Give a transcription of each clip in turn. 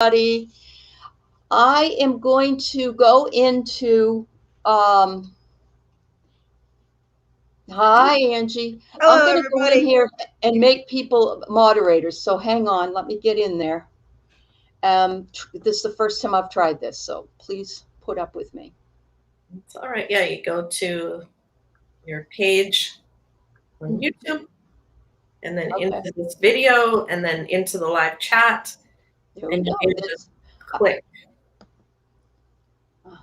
everybody. I am going to go into. Um, Hi, Angie. I'm Hello, going to go in everybody. here and make people moderators. So hang on, let me get in there. This is the first time I've tried this, so please put up with me. It's all right. Yeah, you go to your page on YouTube and then into this video and then into the live chat. There we and go. you just click.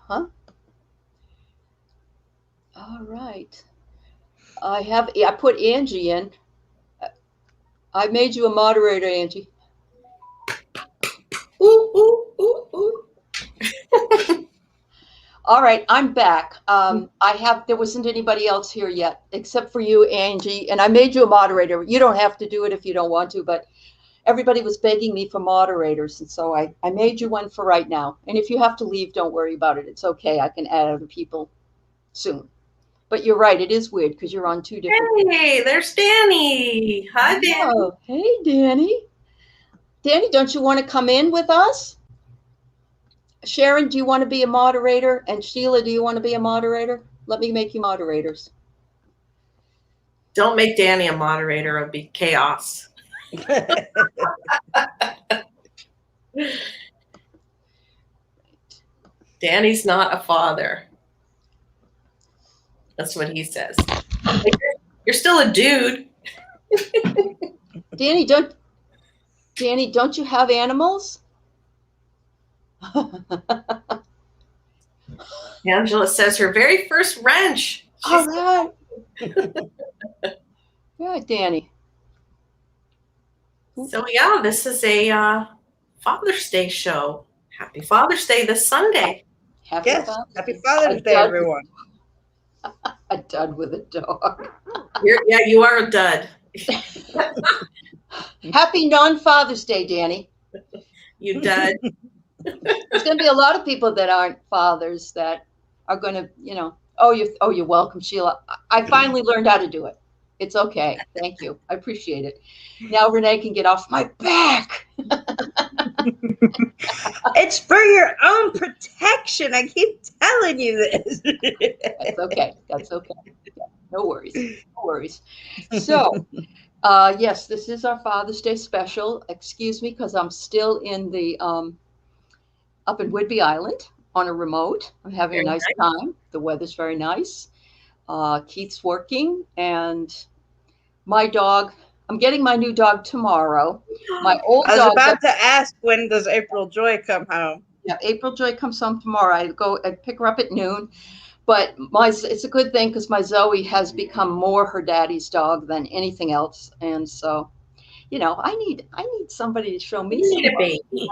All right. I put Angie in. I made you a moderator, Angie. Ooh, ooh, ooh, ooh. All right, I'm back. There wasn't anybody else here yet except for you, Angie, and I made you a moderator. You don't have to do it if you don't want to, but everybody was begging me for moderators, and so I made you one for right now. And if you have to leave, don't worry about it. It's okay. I can add other people soon. But you're right. It is weird because you're on two different. Hey, there's Danny. Hi, Danny. Oh, hey, Danny. Danny, don't you want to come in with us? Sharon, do you want to be a moderator? And Sheila, do you want to be a moderator? Let me make you moderators. Don't make Danny a moderator. It'll be chaos. Danny's not a father. That's what he says. You're still a dude. Danny, don't you have animals? Angela says her very first wrench. All right. Yeah, Danny. So yeah, this is a Father's Day show. Happy Father's Day this Sunday. Happy Father's Day, everyone. A dud with a dog. You are a dud. Happy non-Father's Day, Danny. You dud. There's going to be a lot of people that aren't fathers that are going to, you're welcome, Sheila. I finally learned how to do it. It's okay. Thank you. I appreciate it. Now Rene can get off my back. It's for your own protection. I keep telling you this. That's okay. Yeah, no worries. So, yes, this is our Father's Day special. Excuse me, because I'm still in the up in Whidbey Island on a remote. I'm having a nice time. The weather's very nice. Keith's working, and my dog. I'm getting my new dog tomorrow. My old dog. I was about to ask, when does April Joy come home? Yeah, April Joy comes home tomorrow. I pick her up at noon. But it's a good thing because my Zoe has become more her daddy's dog than anything else, and so, I need somebody to show me some love. Baby. Yes.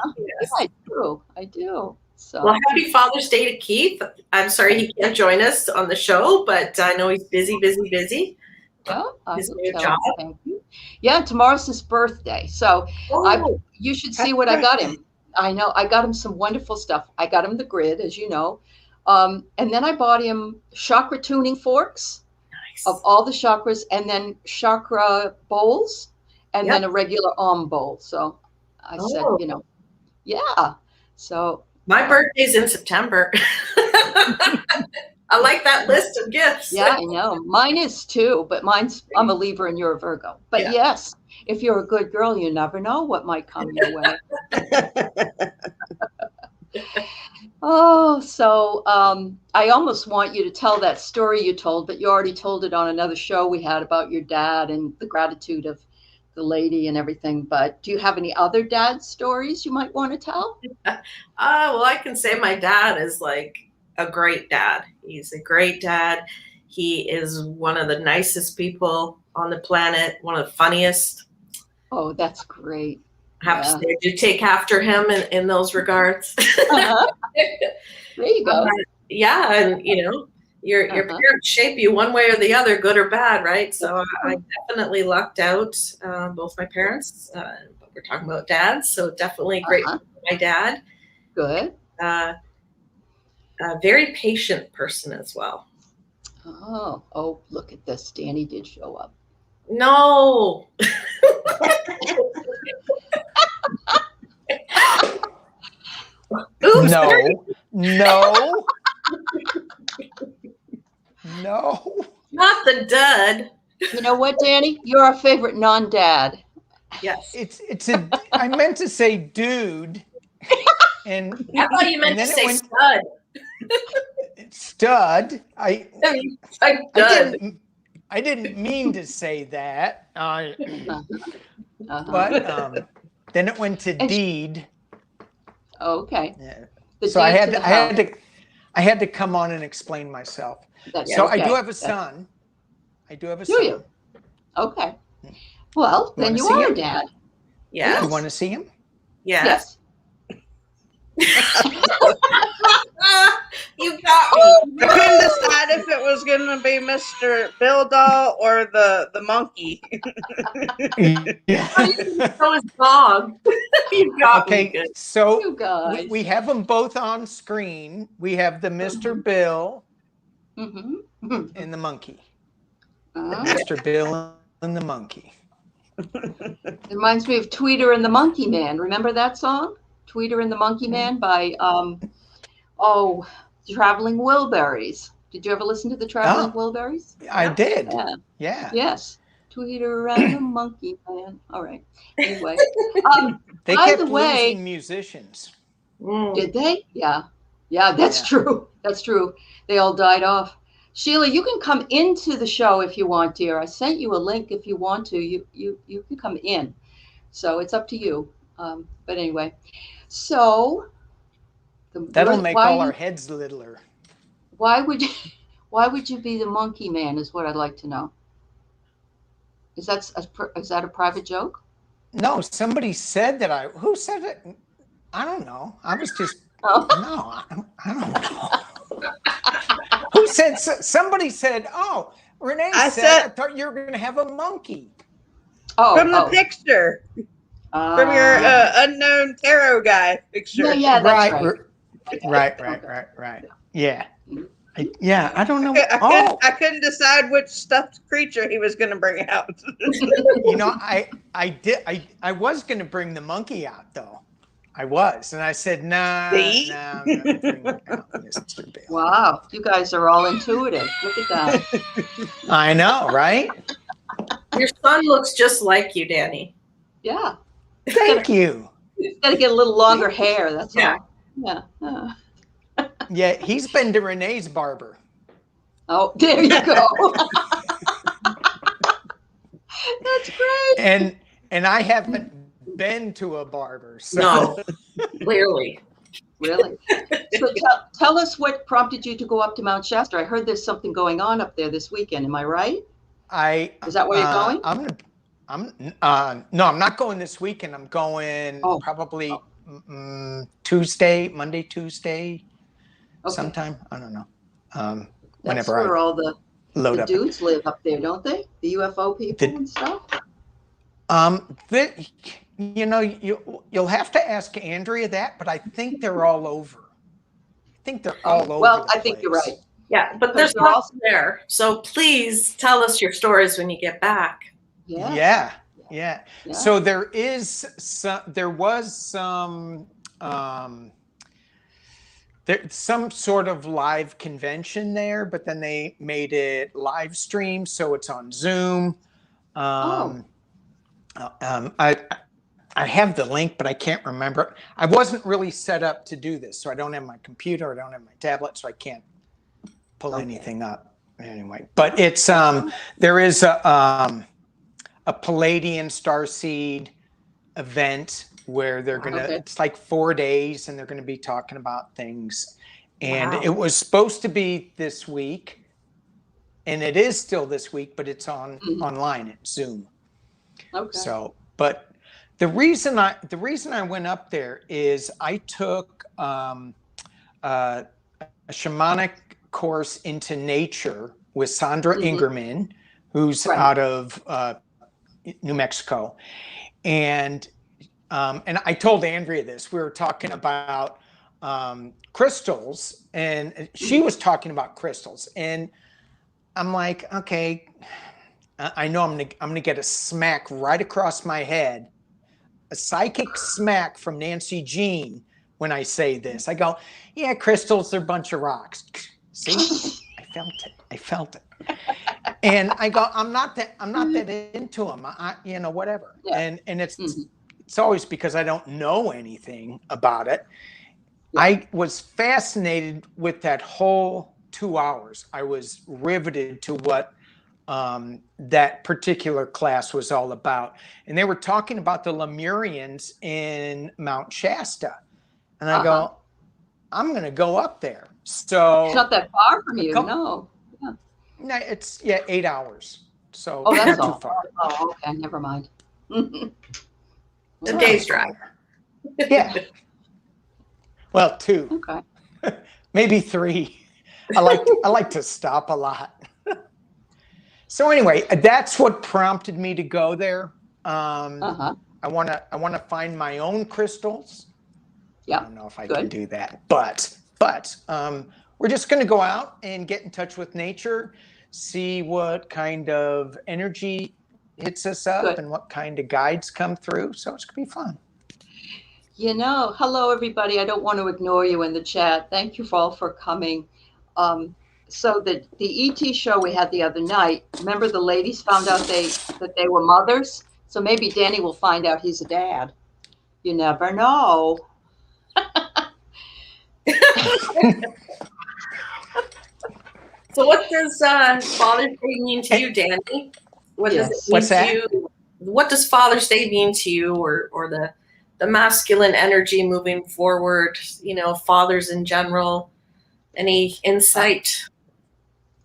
Yeah, I do. So, well, happy Father's Day to Keith. I'm sorry he can't join us on the show, but I know he's busy. Yeah, his new job. Thank you. Yeah, tomorrow's his birthday, so you should see what I got him. I know I got him some wonderful stuff. I got him the grid, as you know, and then I bought him chakra tuning forks of all the chakras, and then chakra bowls, and then a regular bowl. So I said, yeah. So my birthday's in September. I like that list of gifts. Yeah, I know. Mine is too, but I'm a Libra and you're a Virgo. But yes, if you're a good girl, you never know what might come your way. So I almost want you to tell that story you told, but you already told it on another show we had about your dad and the gratitude of the lady and everything. But do you have any other dad stories you might want to tell? Well, I can say my dad is like a great dad. He's a great dad. He is one of the nicest people on the planet, one of the funniest. Oh, that's great. I have to say, I do take after him in those regards. There you go. And your parents shape you one way or the other, good or bad, right? So I definitely lucked out, both my parents, but we're talking about dads, so definitely grateful for my dad. Good. A very patient person as well. Oh, look at this. Danny did show up. No. No, no, no. Not the dud. You know what, Danny? You're our favorite non-dad. Yes. I meant to say dude, and I thought you meant to then it say went stud. stud. It's like I dud. didn't mean to say that. Uh-huh. But then it went to And deed. Okay. Yeah. The So deed to the house. I had to come on and explain myself. That's So I okay. do have a son. I do have a Do son. you? Okay. Well, You then wanna you see are him? a dad. Yes. You want to see him? Yes. Yes. You got I me. couldn't decide if it was going to be Mr. Bill Doll or the monkey. So is dog. You got me Okay, good. so You guys. we have them both on screen. We have the Mr. Bill Mm-hmm. and the monkey. Uh, Mr. Bill and the monkey. it reminds me of Tweeter and the Monkey Man. Remember that song? Tweeter and the Monkey Man by Traveling Wilburys. Did you ever listen to the Traveling Wilburys? I did. Yeah. Yeah. Yes. Tweeter and the Monkey Man. All right. Anyway. They By kept the way- losing musicians. Did they? Yeah. Yeah, that's Yeah. true. That's true. They all died off. Sheila, you can come into the show if you want, dear. I sent you a link if you want to. You can come in. So it's up to you. But anyway, so That'll make all our heads littler. why would you be the monkey man? Is what I'd like to know. Is that a private joke? No, somebody said that who said it? I don't know. I was just, Oh. no, I don't know. Who said, somebody said, oh, Renee I said, said- I thought you were going to have a monkey. Oh, From the picture. From your unknown tarot guy picture. yeah, that's right. Right. Yeah. I don't know. I couldn't decide which stuffed creature he was going to bring out. You know, I was going to bring the monkey out though. I was, and I said, nah, See? I'm not bringing out Mr. Bill. Wow, you guys are all intuitive. Look at that. I know, right? Your son looks just like you, Danny. Yeah. Thank you. He's got to get a little longer hair. That's Yeah. all. Yeah. Yeah, he's been to Renee's barber. Oh, there you go. That's great. And I haven't been to a barber. So. No, clearly. Really? So tell us what prompted you to go up to Mount Shasta. I heard there's something going on up there this weekend. Am I right? Is that where you're going? No, I'm not going this weekend. I'm going probably Monday, Tuesday, sometime. I don't know. That's Whenever where I all the load up. dudes live up there, don't they? The UFO people and stuff. You know, you'll have to ask Andrea that, but I think they're all over. I think they're all over. Well, I think you're right. Yeah, but there's lots there. So please tell us your stories when you get back. Yeah. So there was some sort of live convention there, but then they made it live stream, so it's on Zoom. I have the link, but I can't remember. I wasn't really set up to do this, so I don't have my computer, I don't have my tablet, so I can't pull anything up anyway. But it's there is a Palladian Starseed event where they're gonna it's like 4 days and they're gonna be talking about things. And it was supposed to be this week, and it is still this week, but it's online at Zoom. Okay. So, but the reason I went up there is I took a shamanic course into nature with Sandra Ingerman, who's out of New Mexico, and I told Andrea this. We were talking about crystals, and she was talking about crystals, and I'm like, okay, I know I'm gonna get a smack right across my head, a psychic smack from Nancy Jean when I say this. I go, yeah, crystals are a bunch of rocks. See, I felt it. And I go, I'm not that into them. Whatever. Yeah. And it's always because I don't know anything about it. Yeah. I was fascinated with that whole 2 hours. I was riveted to what that particular class was all about. And they were talking about the Lemurians in Mount Shasta. And I go, I'm going to go up there. So it's not that far from you. No. Yeah. No, it's 8 hours. So that's not all. too far. Oh, okay. Never mind. A day's drive. Yeah. Well, 2. Okay. Maybe 3. I like to stop a lot. So anyway, that's what prompted me to go there. I want to find my own crystals. Yeah. I don't know if I can do that, but we're just going to go out and get in touch with nature, see what kind of energy hits us up and what kind of guides come through. So it's going to be fun. Hello, everybody. I don't want to ignore you in the chat. Thank you all for coming. So the ET show we had the other night, remember the ladies found out that they were mothers? So maybe Danny will find out he's a dad. You never know. So what does Father's Day mean to you, Danny? What does it mean to you? What does Father's Day mean to you, or the masculine energy moving forward? Fathers in general. Any insight?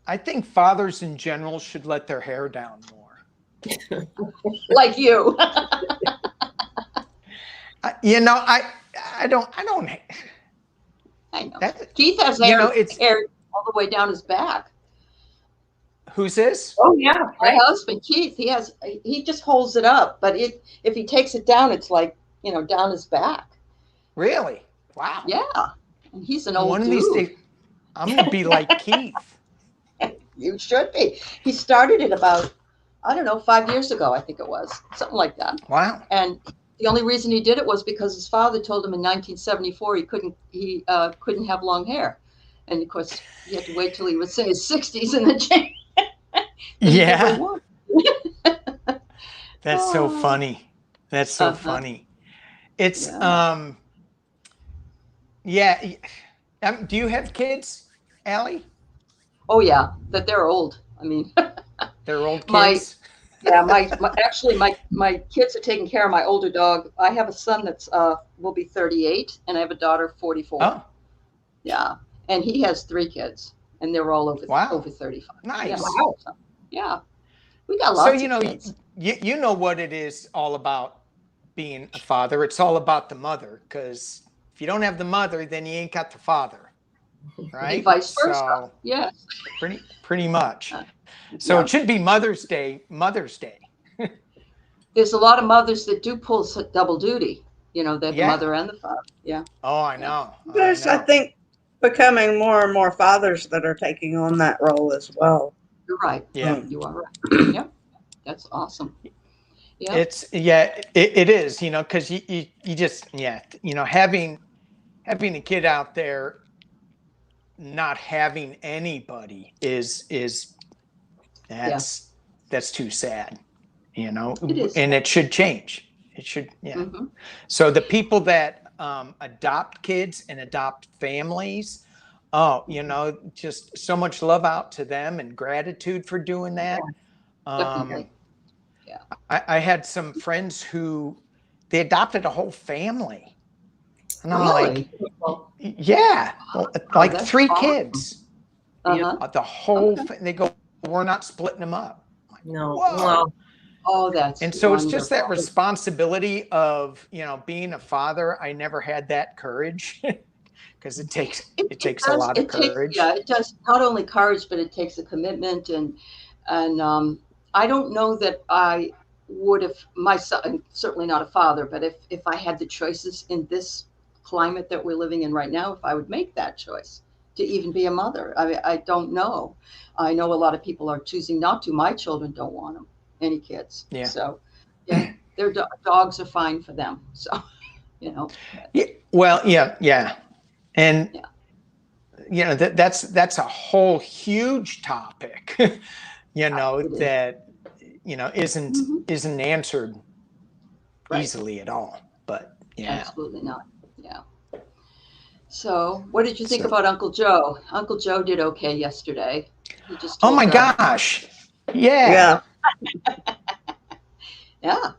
I think fathers in general should let their hair down more. Like you. I don't. I know. Keith has hair all the way down his back. Who's this? Oh yeah, my husband Keith. He just holds it up, but if he takes it down, it's like down his back. Really? Wow. Yeah, and he's an old One dude. of these days, I'm gonna be like Keith. You should be. He started it about 5 years ago. I think it was something like that. Wow. And the only reason he did it was because his father told him in 1974 he couldn't have long hair, and of course he had to wait till he was say his 60s and then change. Yeah. That's so funny. That's so funny. It's do you have kids, Allie? Oh yeah, that they're old. I mean, they're old kids. My kids are taking care of my older dog. I have a son that's will be 38, and I have a daughter 44. Oh. Yeah, and he has 3 kids, and they're all over 35. Nice. Yeah, wow. So, yeah, we got lots. So of kids. you know what it is all about being a father. It's all about the mother, because if you don't have the mother, then you ain't got the father, right? And vice versa. So, yes. Pretty much. So it should be Mother's Day. There's a lot of mothers that do pull double duty. They're the mother and the father. Yeah. Oh, I know. There's, I think, becoming more and more fathers that are taking on that role as well. You're right. Yeah. You are right. Yeah. That's awesome. Yeah. It is, because you just, having a kid out there not having anybody is that's too sad, It is. and it should change. It should, Mm-hmm. So the people that adopt kids and adopt families, just so much love out to them and gratitude for doing that. Definitely. Yeah. I had some friends who they adopted a whole family. And I'm Really? like 3 awesome. kids. The whole they go, we're not splitting them up. Like, No. whoa. Well, Oh, that's And so wonderful. it's just that responsibility of, being a father. I never had that courage because it takes a lot of courage. It does not only courage, but it takes a commitment and I don't know that I would have myself, certainly not a father, but if I had the choices in this climate that we're living in right now, if I would make that choice to even be a mother. I don't know. I know a lot of people are choosing not to. My children don't want them, any kids. Yeah. So, yeah, their dogs are fine for them. So, Yeah. Well, yeah. And Yeah. you know, that's a whole huge topic, you know, It is. that, you know, Mhm. isn't answered Right. easily at all. But yeah. Absolutely not. Yeah. So, what did you think So, about Uncle Joe? Uncle Joe did okay yesterday. He just oh told my gosh. Yeah. Yeah. yeah.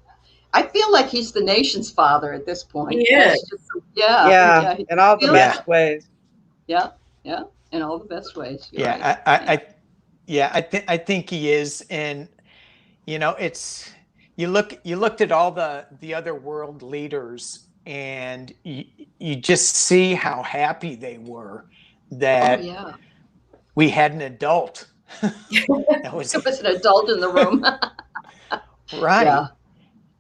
I feel like he's the nation's father at this point. He That's is. just, yeah, Yeah. yeah. He In all the feels, Yeah. best ways. yeah, yeah, in all the best ways. You're right. Yeah. I think he is. And, you know, you looked at all the other world leaders, and you just see how happy they were Oh that yeah, we had an adult. That was there was an adult in the room. right. Yeah.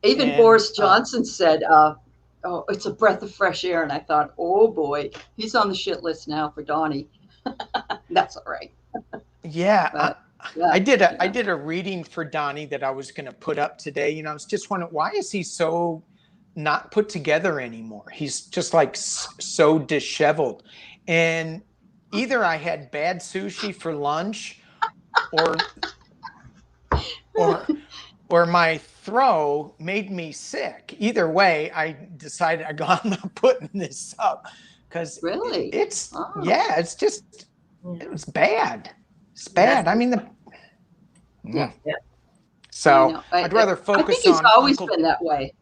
Even And Boris Johnson said, "Oh, it's a breath of fresh air," and I thought, "Oh boy, he's on the shit list now for Donnie." That's all right, yeah, but yeah, I yeah. did a reading for Donnie that I was going to put up today. You know, I was just wondering, why is he so not put together anymore? He's just like so disheveled. And either I had bad sushi for lunch, or or or my throw made me sick. Either way, I decided I go, I'm not putting this up, because Really? it's, Oh, yeah, it's just, Yeah. it's bad. It's Yeah. bad. I mean, yeah. I so know. I'd rather I think focus he's on always Uncle. been that way.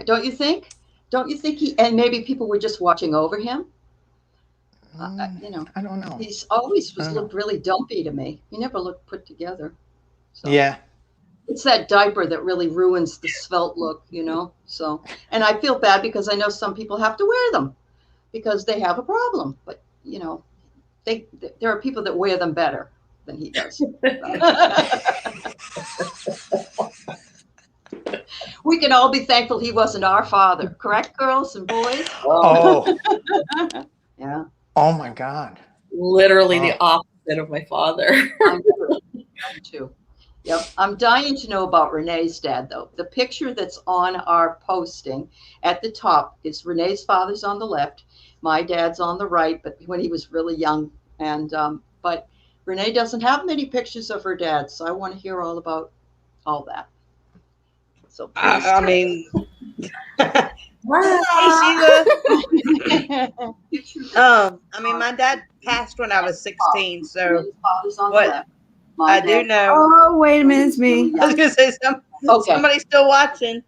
Don't you think? Don't you think he? And maybe people were just watching over him. You know, I don't know. he's always I was don't know. looked really dumpy to me. He never looked put together. So Yeah. it's that diaper that really ruins the svelte look, you know. So, and I feel bad because I know some people have to wear them because they have a problem. But you know, there are people that wear them better than he does. We can all be thankful he wasn't our father, correct, girls and boys? Well, Oh, Yeah, oh my God. literally the Oh, opposite of my father. I'm too. I'm too. Yep. I'm dying to know about Renee's dad, though. The picture that's on our posting at the top is Renee's father's on the left, my dad's on the right, but when he was really young. And but Renee doesn't have many pictures of her dad, so I want to hear all about all that. So please I tell. mean, Wow. hey Sheila. Pictures I mean, my dad passed when I was 16, so Renee's father's on the what left. My I do dad. know. Oh, wait a minute, it's me. I was gonna say Okay. somebody's still watching.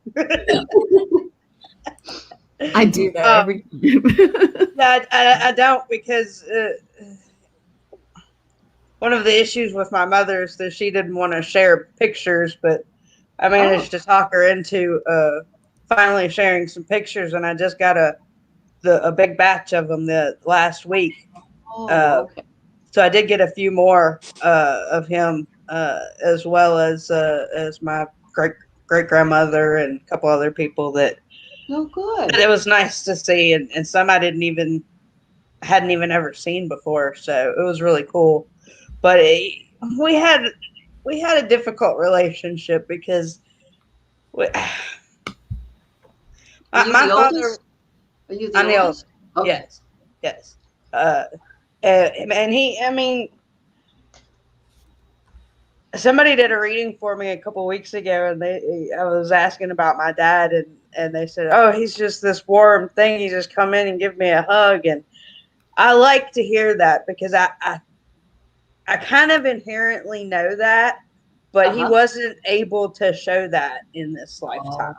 I do that every time. No, I don't, because one of the issues with my mother is that she didn't want to share pictures, but I managed to talk her into finally sharing some pictures, and I just got a big batch of them the last week. Oh, okay. So I did get a few more of him, as well as my great grandmother and a couple other people that Oh, good. it was nice to see, and some I hadn't even ever seen before. So it was really cool. But we had a difficult relationship because we, Are you my the father. oldest? Are you the I'm the oldest? oldest. Okay. Yes. And he, I mean, somebody did a reading for me a couple weeks ago, and I was asking about my dad, and they said, "Oh, he's just this warm thing. He just come in and give me a hug," and I like to hear that because I kind of inherently know that, but he Uh-huh. wasn't able to show that in this lifetime.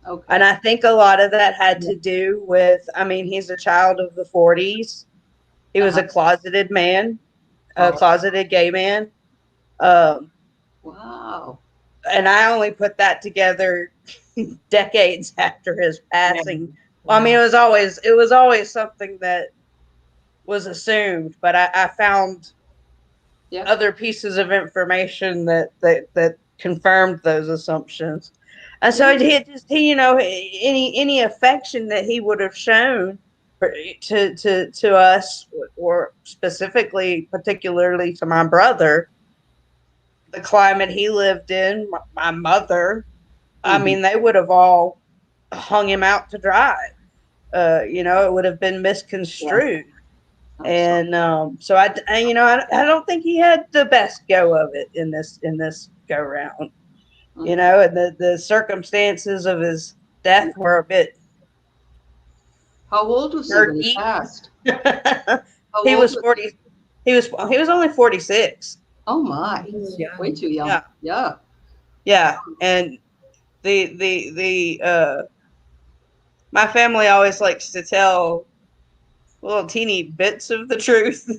Okay. And I think a lot of that had to do with, I mean, he's a child of the 40s. He was a closeted man, a closeted gay man. Wow. And I only put that together decades after his passing. Well, I mean, it was always something that was assumed, but I found other pieces of information that confirmed those assumptions. And so he, you know, any affection that he would have shown to us, or specifically, particularly to my brother, the climate he lived in, my mother, I mean, they would have all hung him out to dry. it would have been misconstrued. Oh, And so I don't think he had the best go of it in this go round. Mhm. And the circumstances of his death were a bit How old was he when he murky. passed? He How was old 40. He was only 46. Oh my, Yeah. way too young. Yeah. Yeah. Yeah, and the my family always likes to tell little teeny bits of the truth.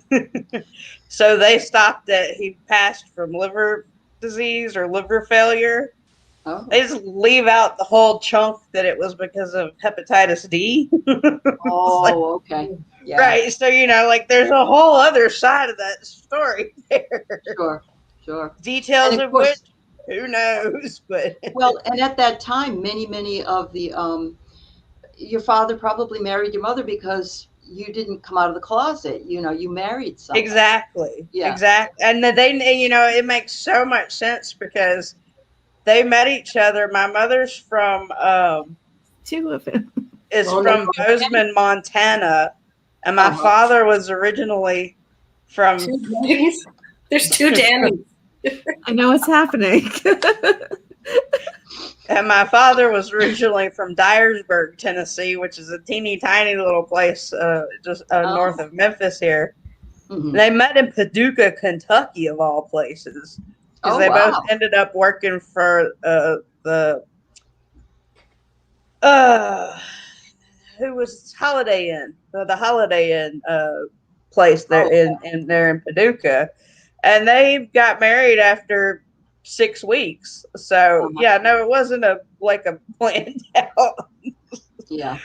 So they stopped that he passed from liver disease or liver failure. Oh. They just leave out the whole chunk that it was because of hepatitis D. Oh, okay. Yeah. Right. So, like there's a whole other side of that story there. Sure. Sure. Details And of of which, course, who knows? But well, and at that time, many of the your father probably married your mother because you didn't come out of the closet. You married someone. exactly. Yeah. Exactly. And it makes so much sense because they met each other. My mother's from Two of them. from Bozeman, Montana, and my Uh-huh. father was originally from Two Dannys? There's two Dannys. I know what's happening. and my father was originally from Dyersburg, Tennessee, which is a teeny tiny little place just north of Memphis here. Mhm. They met in Paducah, Kentucky, of all places, because Oh, they both wow. ended up working for the who was Holiday Inn, the Holiday Inn place there Oh, in there in Paducah, and they got married after 6 weeks. So yeah, no, it wasn't a planned out yeah.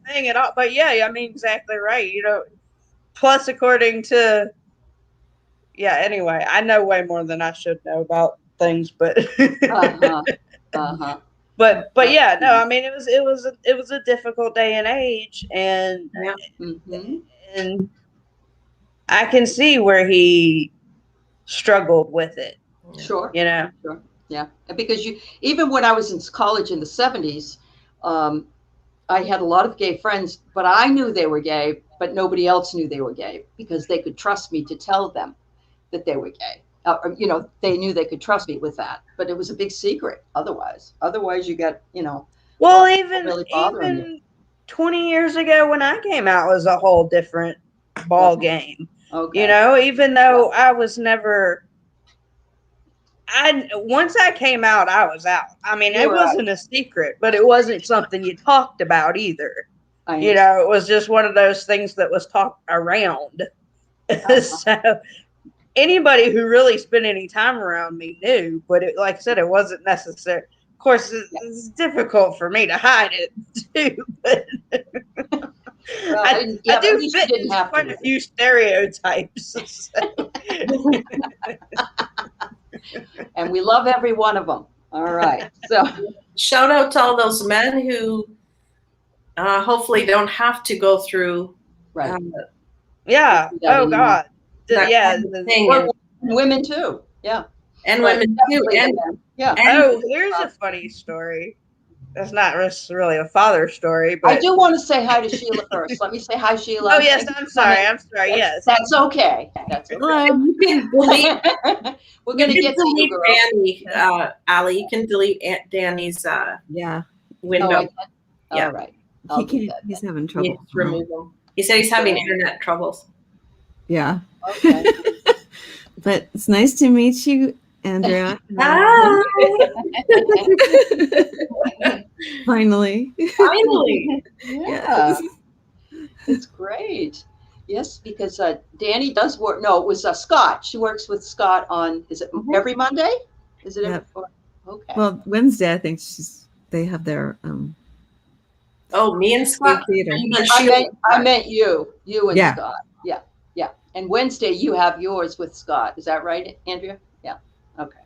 thing at all. But yeah, I mean exactly right. Plus according to anyway, I know way more than I should know about things, but Uh-huh. Uh-huh. but yeah, no, I mean it was a difficult day and age, and Yeah. Mm-hmm. and I can see where he struggled with it. Sure. Sure. Yeah. And because even when I was in college in the 70s, I had a lot of gay friends, but I knew they were gay, but nobody else knew they were gay because they could trust me to tell them that they were gay. They knew they could trust me with that, but it was a big secret. Otherwise you get, Well, even really bothering you. even 20 years ago when I came out was a whole different ball game. Okay. Even though I was never once I came out, I was out. I mean, You it were out. wasn't a secret, but it wasn't something you talked about either. I It was just one of those things that was talked around. So anybody who really spent any time around me knew, but like I said, it wasn't necessary. Of course, it's difficult for me to hide it too, but I but at do least fit you didn't into have quite to. a few stereotypes. So. And we love every one of them. All right. So Shout out to all those men who hopefully don't have to go through right. Yeah. that Oh anymore. God. that kind of thing. Or women too. Yeah. And But women too. definitely And, women. Yeah. and Here's a funny story. That's not really a father story, but I do want to say hi to Sheila first. Let me say hi, Sheila. oh yes, Thank you I'm for sorry. coming. I'm sorry. Yes. That's okay. That's okay. Hello. you can delete, We're going to you get can to you, delete girl. Danny, Allie. You can delete Aunt Danny's Yeah. window. I can? Yeah. All right. I'll He do can't. that. He's having You trouble. just remove him. He said he's having Sure. internet troubles. Yeah. Okay. But it's nice to meet you, Andrea. Hi. Finally. Finally. Yeah. It's great. Yes, because Danny does work. No, it was Scott. She works with Scott on, is it every Monday? Is it every? Yep. Okay. Well, Wednesday, I think they have their Oh, me and Scott. theater. I meant you and Yeah. Scott. Yeah. Yeah. And Wednesday you have yours with Scott. Is that right, Andrea? Yeah. Okay.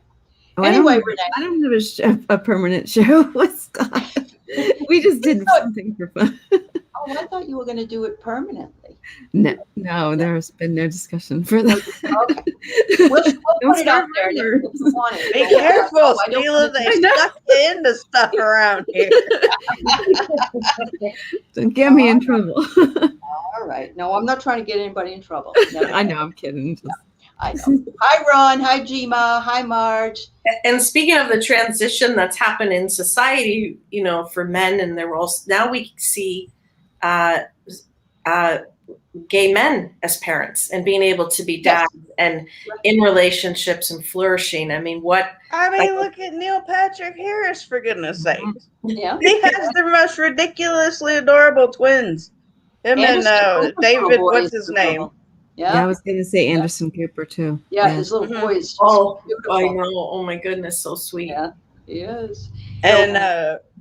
Oh, Anyway, I don't have a permanent show with Scott. We just did something for fun. Oh, I thought you were going to do it permanently. No, there's been no discussion for that. Okay. We'll Don't put it out start there. If rumors. you want it. Be Oh, careful, I don't Sheila. want They I know. stuck you into stuff around here. Don't get me in trouble. All right. No, I'm not trying to get anybody in trouble. Never. I know, I'm kidding. Just- I know. Hi, Ron. Hi, Gma. Hi, Marge. And speaking of the transition that's happened in society, you know, for men and their roles, now we see gay men as parents and being able to be dads and in relationships and flourishing. I mean, what? I mean, look at Neil Patrick Harris, for goodness sake. Yeah. He has the most ridiculously adorable twins. Him and Anderson Cooper's David, little boy what's is his adorable. name? Yeah, I Yeah. was going to say Anderson Cooper too. Yeah. His little boy is just beautiful. I know. Oh my goodness, so sweet. Yeah, he is. And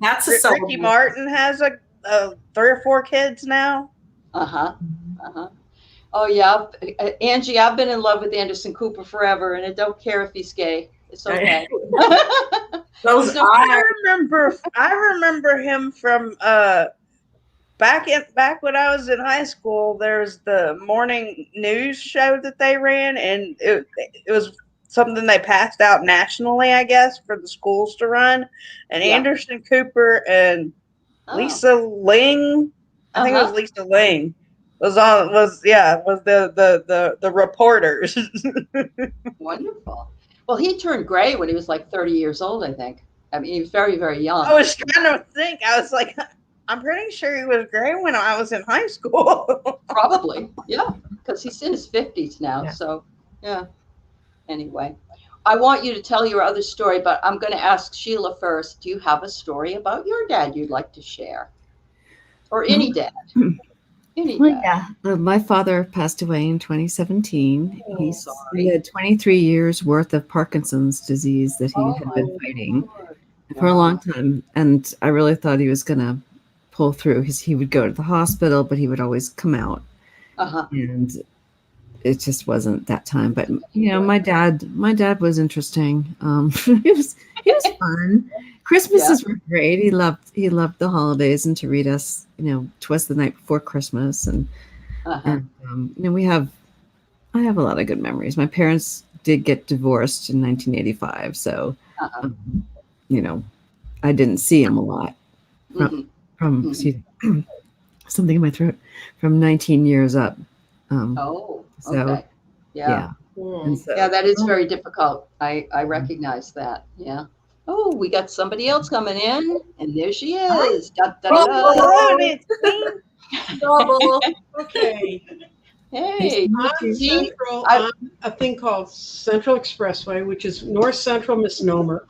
That's a Ricky celebration. Martin has a 3 or 4 kids now. Uh-huh. Uh-huh. Oh yeah, Angie, I've been in love with Anderson Cooper forever, and I don't care if he's gay. It's okay. Those So I remember him from back when I was in high school. There's the morning news show that they ran, and it was something they passed out nationally, I guess, for the schools to run. And Yeah. Anderson Cooper and Lisa Ling, I think it was Lisa Ling, was the reporters. Wonderful. Well, he turned gray when he was like 30 years old, I think. I mean, he was very, very young. I was trying to think. I was like, I'm pretty sure he was gray when I was in high school. Probably, yeah, because he's in his 50s now. Yeah. So, yeah. Anyway, I want you to tell your other story, but I'm going to ask Sheila first. Do you have a story about your dad you'd like to share? Or any dad? Any Well, dad. yeah. My father passed away in 2017. Oh, He had 23 years worth of Parkinson's disease that he had been fighting for a long time. And I really thought he was going to pull through. He would go to the hospital, but he would always come out. Uh-huh. And it just wasn't that time. But, you know, my dad was interesting. He was fun. Christmases were great. He loved the holidays and to read us, you know, 'Twas the Night Before Christmas. And you know, I have a lot of good memories. My parents did get divorced in 1985. So, you know, I didn't see him a lot from excuse me, something in my throat, from 19 years up. Okay. Yeah. And so, Yeah, that is very difficult. I recognize that. Yeah. Oh, we got somebody else coming in, and there she is. Da, da, da, da. Double. Okay. Hey. On Central, on a thing called Central Expressway, which is North Central misnomer.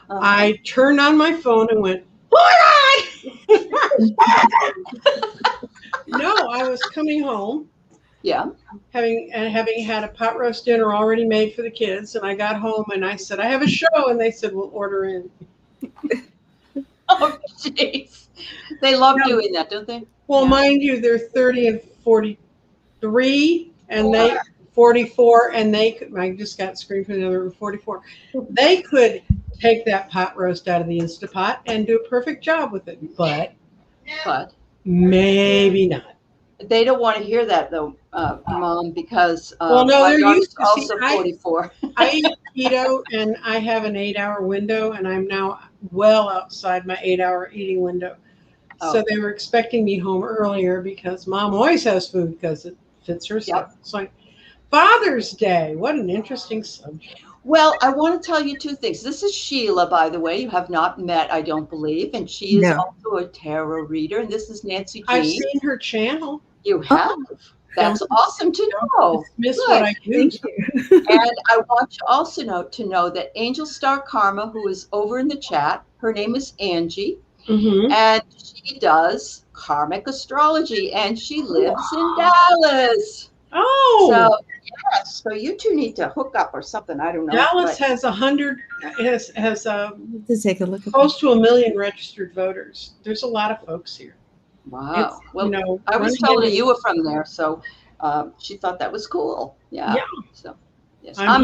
I turned on my phone and went, hold on! No, I was coming home. Yeah. Having had a pot roast dinner already made for the kids, and I got home and I said, I have a show, and they said, we'll order in. Oh, jeez. They love doing that, don't they? Well, mind you, they're 30 and 43, and they 44, and they could, I just got screamed from the other room, 44. They could take that pot roast out of the Instapot and do a perfect job with it, but maybe not. They don't want to hear that though, Mom, because Well, no, my they're daughter's used to see, also 44. I eat keto, and I have an 8-hour window, and I'm now well outside my 8-hour eating window. So they were expecting me home earlier because Mom always has food because it fits her. So Father's Day, what an interesting subject. Well, I want to tell you two things. This is Sheila, by the way. You have not met, I don't believe, and she is also a tarot reader. And this is Nancy G. I've seen her channel. You have? That's awesome to know. Miss what I do. And I want you also to know that Angel Star Karma, who is over in the chat, her name is Angie, and she does karmic astrology, and she lives in Dallas. Oh, so yes, so you two need to hook up or something. I don't know. Dallas has 100 has to take a look at close to 1 million registered voters. There's a lot of folks here. Wow. Well, you know, I was telling her you were from there, so she thought that was cool. Yeah. So yes, I'm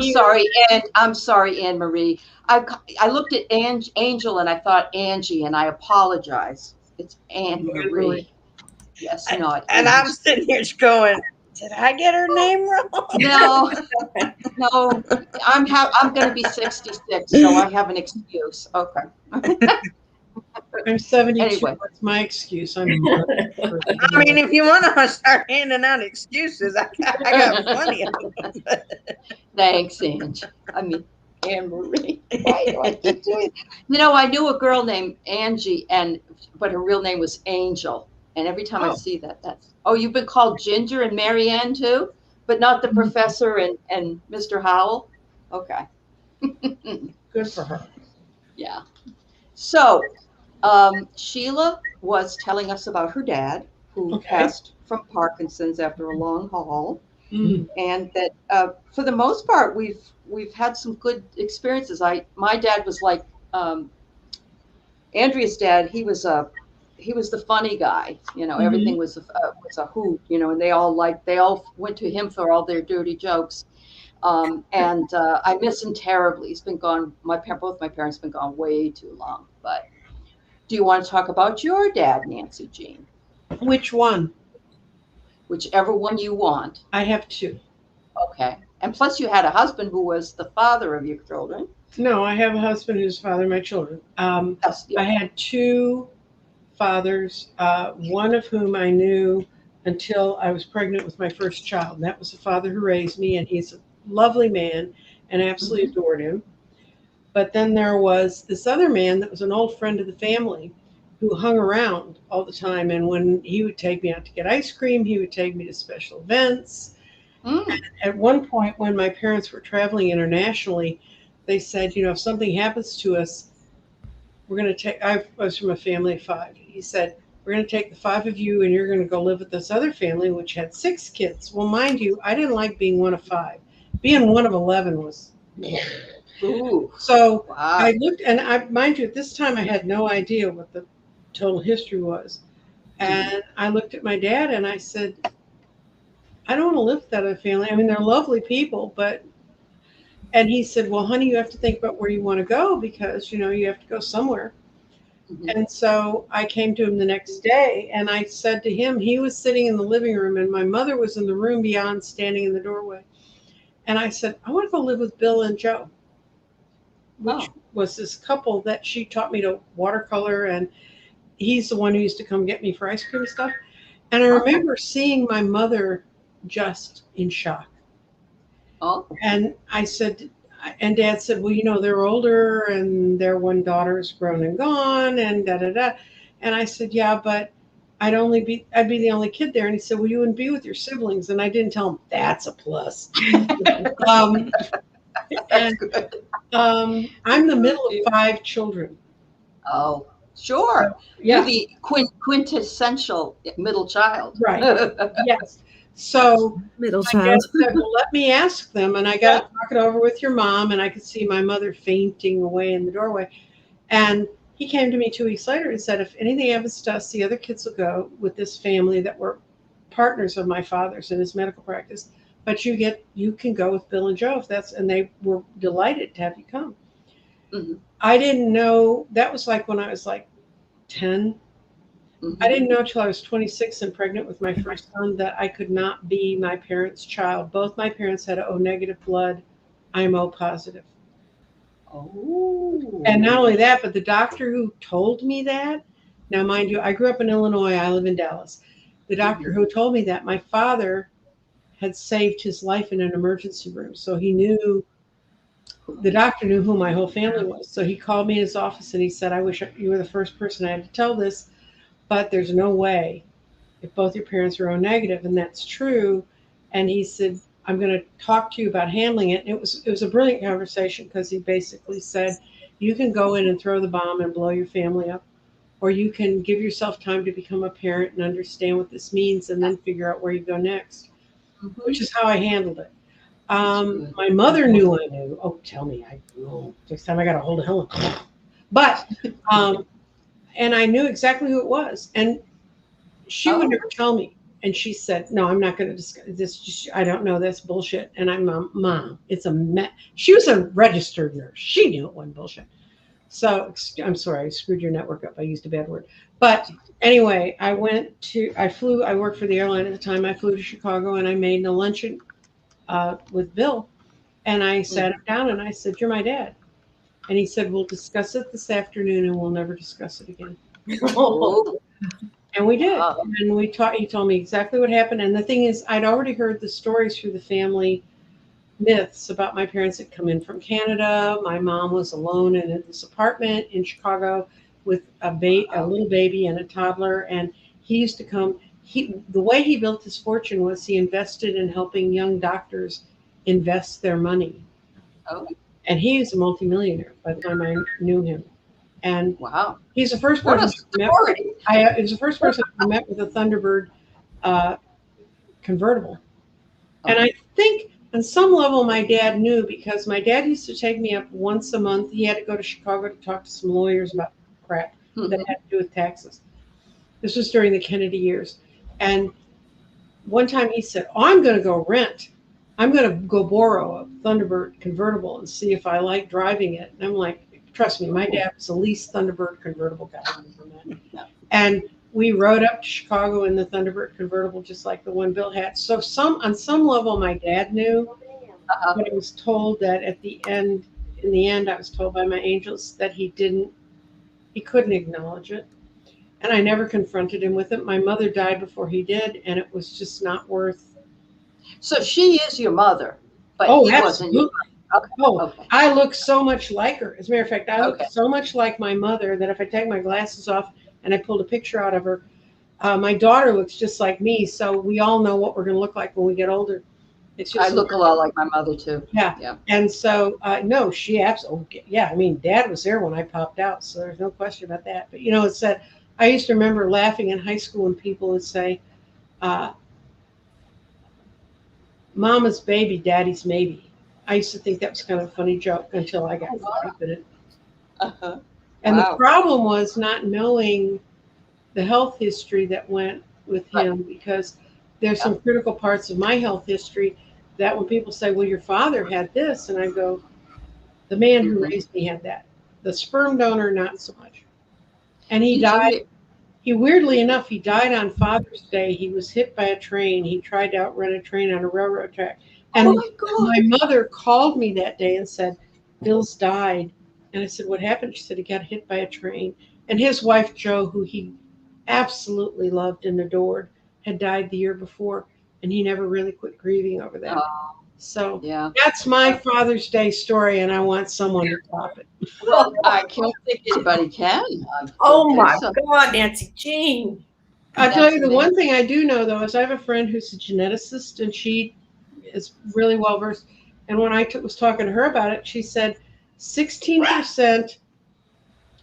sorry, Anne Marie. I looked at Angel and I thought Angie, and I apologize. It's Anne Marie. Yes, not And Angie. I'm sitting here going, did I get her name wrong? No, no. I'm going to be 66, so I have an excuse. Okay. I'm 72. Anyway. What's my excuse? I'm. I mean, if you want to start handing out excuses, I got plenty of them. Thanks, Angie. I mean, Anne Marie. Why do I keep doing? I knew a girl named Angie, but her real name was Angel. And every time I see that, you've been called Ginger and Marianne too, but not the professor and Mr. Howell. Okay. Good for her. Yeah. So, Sheila was telling us about her dad, who passed from Parkinson's after a long haul. And that for the most part we've had some good experiences. My dad was like Andrea's dad. He was the funny guy. Everything was a hoot. And they all went to him for all their dirty jokes. And I miss him terribly. He's been gone. Both my parents have been gone way too long. But do you want to talk about your dad, Nancy Jean? Which one? Whichever one you want. I have two. Okay. And plus you had a husband who was the father of your children. No, I have a husband who's the father of my children. Yes, yeah. I had two fathers, one of whom I knew until I was pregnant with my first child. And that was the father who raised me, and he's a lovely man and I absolutely adored him. But then there was this other man that was an old friend of the family who hung around all the time. And when he would take me out to get ice cream, he would take me to special events. And at one point when my parents were traveling internationally, they said, if something happens to us, we're going to take, I was from a family of 5. He said, we're going to take the 5 of you and you're going to go live with this other family, which had 6 kids. Well, mind you, I didn't like being one of 5. Being one of 11 was... Ooh. So wow. I looked, and mind you, at this time I had no idea what the total history was. And I looked at my dad and I said, I don't want to live with that other family. I mean, they're lovely people, but, and he said, well, honey, you have to think about where you want to go because, you have to go somewhere. And so I came to him the next day and I said to him, he was sitting in the living room and my mother was in the room beyond, standing in the doorway. And I said, I want to go live with Bill and Joe, which was this couple that she taught me to watercolor. And he's the one who used to come get me for ice cream and stuff. And I remember seeing my mother just in shock. And I said, and Dad said, well, they're older and their one daughter's grown and gone and da-da-da. And I said, yeah, but I'd be the only kid there. And he said, well, you wouldn't be with your siblings. And I didn't tell him that's a plus. I'm the middle of 5 children. Oh, sure. You're the quintessential middle child. Right. Yes. So middle my child. dad said, well, let me ask them. And I got to talk it over with your mom. And I could see my mother fainting away in the doorway. And he came to me 2 weeks later and said, if anything happens to us, the other kids will go with this family that were partners of my father's in his medical practice. But you can go with Bill and Joe and they were delighted to have you come. I didn't know, that was like when I was like 10. I didn't know until I was 26 and pregnant with my first son that I could not be my parents' child. Both my parents had O negative blood. I'm O positive. Oh. And not only that, but the doctor who told me that, now mind you, I grew up in Illinois, I live in Dallas. The doctor who told me that, my father had saved his life in an emergency room. So the doctor knew who my whole family was. So he called me in his office and he said, I wish you were the first person I had to tell this, but there's no way if both your parents are O negative, and that's true. And he said, I'm going to talk to you about handling it. And it was a brilliant conversation because he basically said, you can go in and throw the bomb and blow your family up, or you can give yourself time to become a parent and understand what this means and then figure out where you go next, which is how I handled it. My mother knew I knew. Oh, tell me. Next time I got a hold of Helen. But, and I knew exactly who it was. And she would never tell me. And she said, no, I'm not going to discuss this. I don't know. That's bullshit. And I'm, Mom, it's a mess. She was a registered nurse. She knew it wasn't bullshit. So I'm sorry, I screwed your network up. I used a bad word. But anyway, I worked for the airline at the time. I flew to Chicago and I made a luncheon with Bill. And I sat him down and I said, "You're my dad." And he said, "We'll discuss it this afternoon and we'll never discuss it again." Oh, And we did. wow. And he told me exactly what happened. And the thing is, I'd already heard the stories through the family myths about my parents had come in from Canada. My mom was alone in this apartment in Chicago with a little baby and a toddler. And he used to come. The way he built his fortune was he invested in helping young doctors invest their money. Oh, And he was a multimillionaire by the time I knew him. And wow. he's the first What person a I met. story. He was the first person I met with a Thunderbird convertible. And I think on some level my dad knew, because my dad used to take me up once a month. He had to go to Chicago to talk to some lawyers about crap that had to do with taxes. This was during the Kennedy years. And one time he said, "Oh, I'm going to go rent. I'm going to go borrow a Thunderbird convertible and see if I like driving it." And I'm like, trust me, my dad was the least Thunderbird convertible guy I ever met. And we rode up to Chicago in the Thunderbird convertible, just like the one Bill had. So on some level, my dad knew, but I was told that in the end, I was told by my angels that he couldn't acknowledge it. And I never confronted him with it. My mother died before he did, and it was just not worth. So she is your mother, but Oh, he wasn't your absolutely. mother. Oh, Okay. I look so much like her. As a matter of fact, I look Okay. so much like my mother that if I take my glasses off and I pulled a picture out of her, my daughter looks just like me. So we all know what we're going to look like when we get older. It's just I look a lot like my mother too. Yeah. Yeah. And so, no, she absolutely, yeah. I mean, Dad was there when I popped out, so there's no question about that. But it's that I used to remember laughing in high school when people would say, uh, "Mama's baby, Daddy's maybe." I used to think that was kind of a funny joke until I got caught up in it. Uh-huh. And the Wow. problem was not knowing the health history that went with him, because there's some critical parts of my health history that when people say, "Well, your father had this," and I go, "The man who raised me had that. The sperm donor, not so much." And he died. He weirdly enough, he died on Father's Day. He was hit by a train. He tried to outrun a train on a railroad track. And Oh my God. my mother called me that day and said, "Bill's died." And I said, "What happened?" She said, "He got hit by a train." And his wife, Jo, who he absolutely loved and adored, had died the year before. And he never really quit grieving over that. So Yeah. that's my Father's Day story, and I want someone to top it. Well, I can't think anybody can. Oh my So- God, Nancy Jean. I'll tell you, the That's one thing I do know, though, is I have a friend who's a geneticist, and she is really well versed. And when I was talking to her about it, she said 16%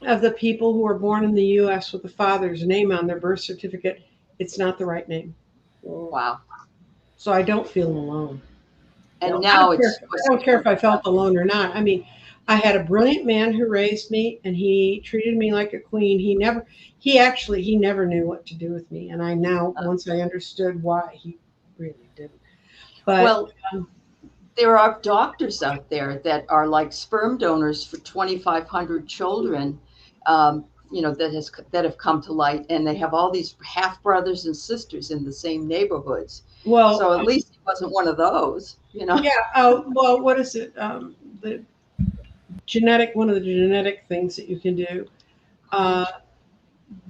of the people who are born in the U.S. with the father's name on their birth certificate, it's not the right name. Wow. So I don't feel alone. And I now don't care if I felt alone or not. I mean, I had a brilliant man who raised me, and he treated me like a queen. He never knew what to do with me. And I now, once I understood why, he really didn't. But well, there are doctors out there that are like sperm donors for 2,500 children, that have come to light, and they have all these half brothers and sisters in the same neighborhoods. well, So at least he wasn't one of those, yeah. Well, what is it? The one of the genetic things that you can do.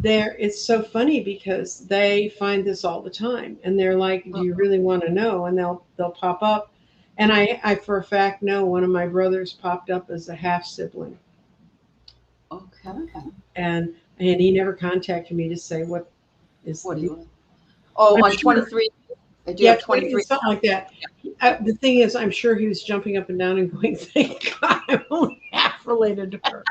It's so funny because they find this all the time, and they're like, "Do you really want to know?" And they'll pop up. And I for a fact know one of my brothers popped up as a half sibling. Okay. And he never contacted me to say what do you want? Oh, on 23. I do have 23. Something like that. The thing is, I'm sure he was jumping up and down and going, "Thank God, I'm only half related to her."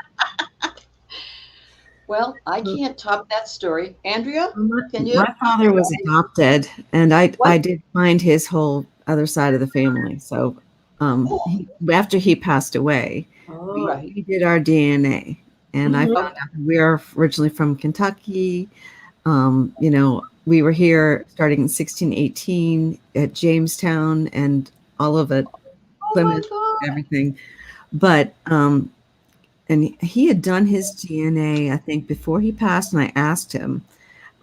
Well, I can't top that story. Andrea, can you? My father was adopted, and I did find his whole other side of the family. So after he passed away, we did our DNA, and I found out we are originally from Kentucky. We were here starting in 1618 at Jamestown and all of it, Plymouth, everything. But and he had done his DNA, I think, before he passed. And I asked him,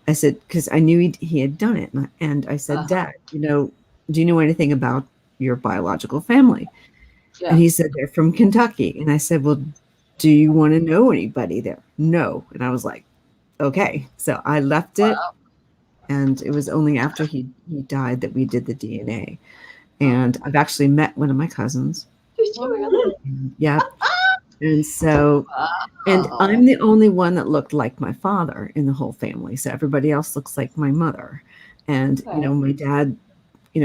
I said, because I knew he had done it. And I said, Dad, do you know anything about your biological family? Yeah. And he said, they're from Kentucky. And I said, well, do you want to know anybody there? No. And I was like, okay. So I left it. Wow. And it was only after he died that we did the DNA. And I've actually met one of my cousins. Did you really? Yeah. And so, Wow. and I'm the only one that looked like my father in the whole family. So everybody else looks like my mother. And, Okay. my dad,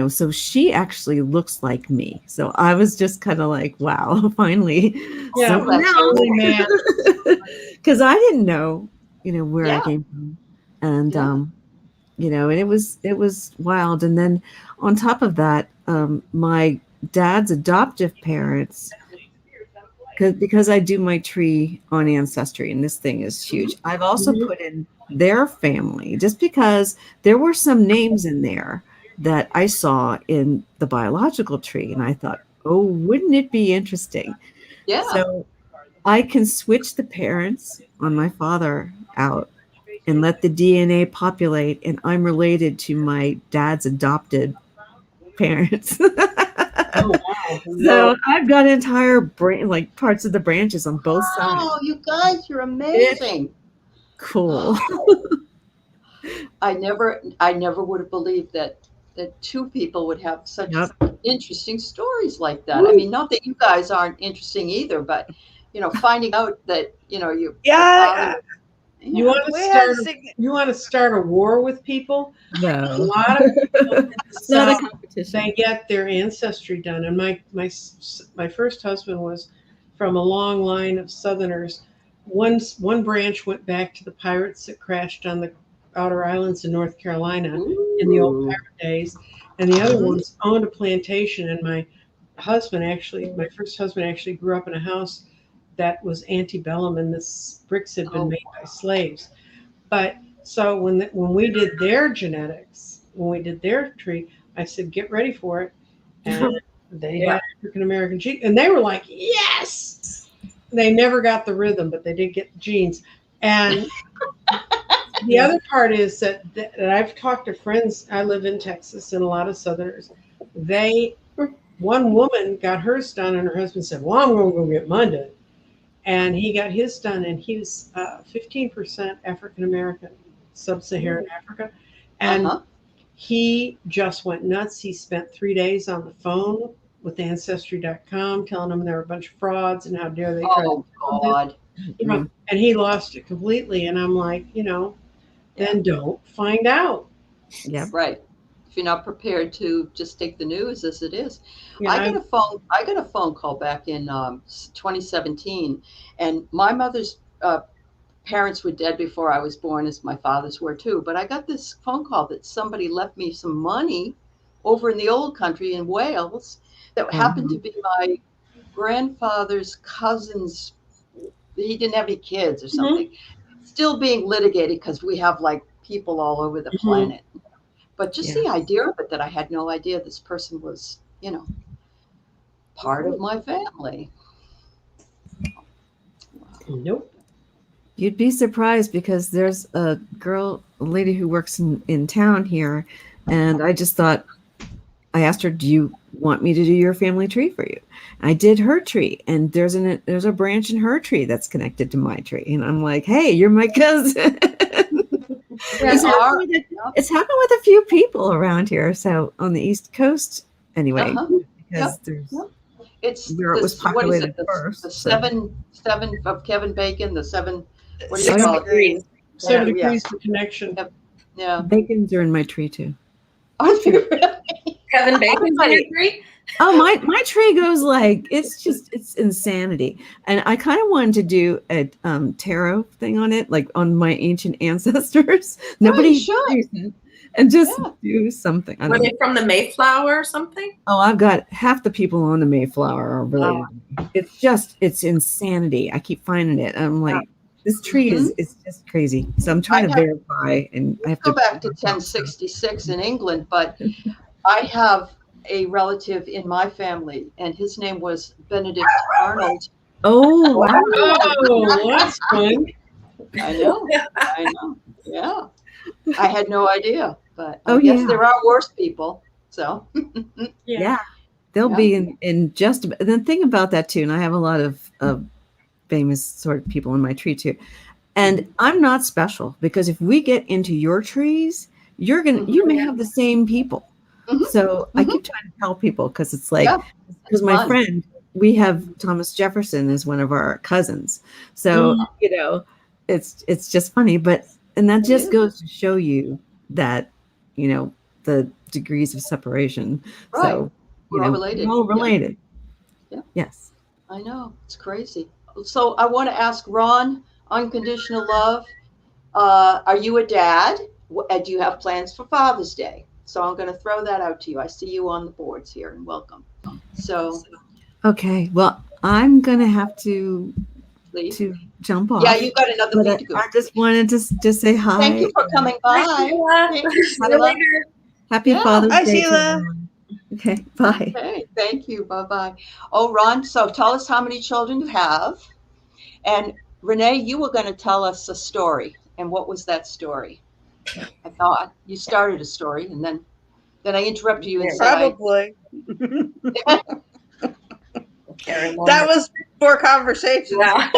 so she actually looks like me. So I was just kind of like, wow, finally. Yeah, someone that's else. only man. Because I didn't know, where Yeah. I came from. And, Yeah. and it was wild. And then on top of that, my dad's adoptive parents, because I do my tree on Ancestry, and this thing is huge. I've also put in their family just because there were some names in there that I saw in the biological tree, and I thought, oh, wouldn't it be interesting? Yeah. So I can switch the parents on my father out and let the DNA populate, and I'm related to my dad's adopted parents. Oh, wow. So I've got entire like parts of the branches on both sides. Oh, you guys, you're amazing. Cool. I never would have believed that two people would have such interesting stories like that. I mean, not that you guys aren't interesting either, but finding out that your father. You want to start a war with people? A No. lot of people in the It's not a South, competition. they get their ancestry done. And my first husband was from a long line of Southerners. One branch went back to the pirates that crashed on the outer islands in North Carolina in the old pirate days, and the other ones owned a plantation. And my first husband actually grew up in a house that was antebellum, and the bricks had been made by slaves. But so when we did their genetics, when we did their tree, I said, get ready for it. And they had African American genes, and they were like, yes. They never got the rhythm, but they did get the genes. And the other part is that I've talked to friends. I live in Texas, and a lot of Southerners. One woman got hers done, and her husband said, well, I'm going to go get mine done. And he got his done, and he was 15% African American, sub-Saharan Africa. And he just went nuts. He spent 3 days on the phone with Ancestry.com telling them they were a bunch of frauds and how dare they try to do God. And he lost it completely. And I'm like, then don't find out. Yep. Right. If you're not prepared to just take the news as it is. Yeah, I got a phone call back in 2017, and my mother's parents were dead before I was born, as my father's were too. But I got this phone call that somebody left me some money over in the old country in Wales that happened to be my grandfather's cousin's. He didn't have any kids or something. Still being litigated because we have like people all over the planet. But just the idea of it, that I had no idea this person was, part of my family. Nope. You'd be surprised because there's a lady who works in town here, and I just thought, I asked her, do you want me to do your family tree for you? I did her tree, and there's a branch in her tree that's connected to my tree. And I'm like, hey, you're my cousin. It's happened with a few people around here. So on the East Coast, anyway, because it's where it was populated first. The seven of Kevin Bacon, the seven. What do you 6 call degrees. 7 degrees for connection. Yeah. Bacons are in my tree too. Aren't they really? Kevin Bacon's on your tree? Oh, my tree goes like, it's insanity. And I kind of wanted to do a tarot thing on it, like on my ancient ancestors. Nobody should. And just do something. Were they from the Mayflower or something? Oh, I've got half the people on the Mayflower are related. It's insanity. I keep finding it. I'm like, this tree is just crazy. So I'm trying to verify, and I have to go back to 1066 in England, but I have a relative in my family, and his name was Benedict Arnold, Oh, wow. Oh, that's fun. I know. I know. Yeah. I had no idea, but I Oh, guess yeah. there are worse people. So, Yeah. They'll Yeah. be in just the thing about that too. And I have a lot of famous sort of people in my tree too. And I'm not special because if we get into your trees, you may have the same people. Mhm. So I Mhm. keep trying to tell people because it's like, Yeah, because my fun. friend, we have Thomas Jefferson as one of our cousins. So, it's just funny, and that It just is. goes to show you that, the degrees of separation. Right. So, We're all related. we're all Yeah. related. Yeah. Yes. I know. It's crazy. So I want to ask Ron, unconditional love. Are you a dad? Do you have plans for Father's Day? So I'm going to throw that out to you. I see you on the boards here, and welcome. So Okay. Well, I'm going to have to please. jump off. Yeah, you got another But thing to go. I just wanted to just say hi. Thank you for coming by. Thank you, See you Sheila. later. Happy Yeah. Father's Hi, Day to Sheila. everyone. Okay, bye. Okay, thank you. Bye bye. Oh, Ron, so tell us how many children you have. And Renee, you were going to tell us a story. And what was that story? I thought you started a story, and then I interrupted you and said, Probably. Can't remember. That was for conversation. Yeah.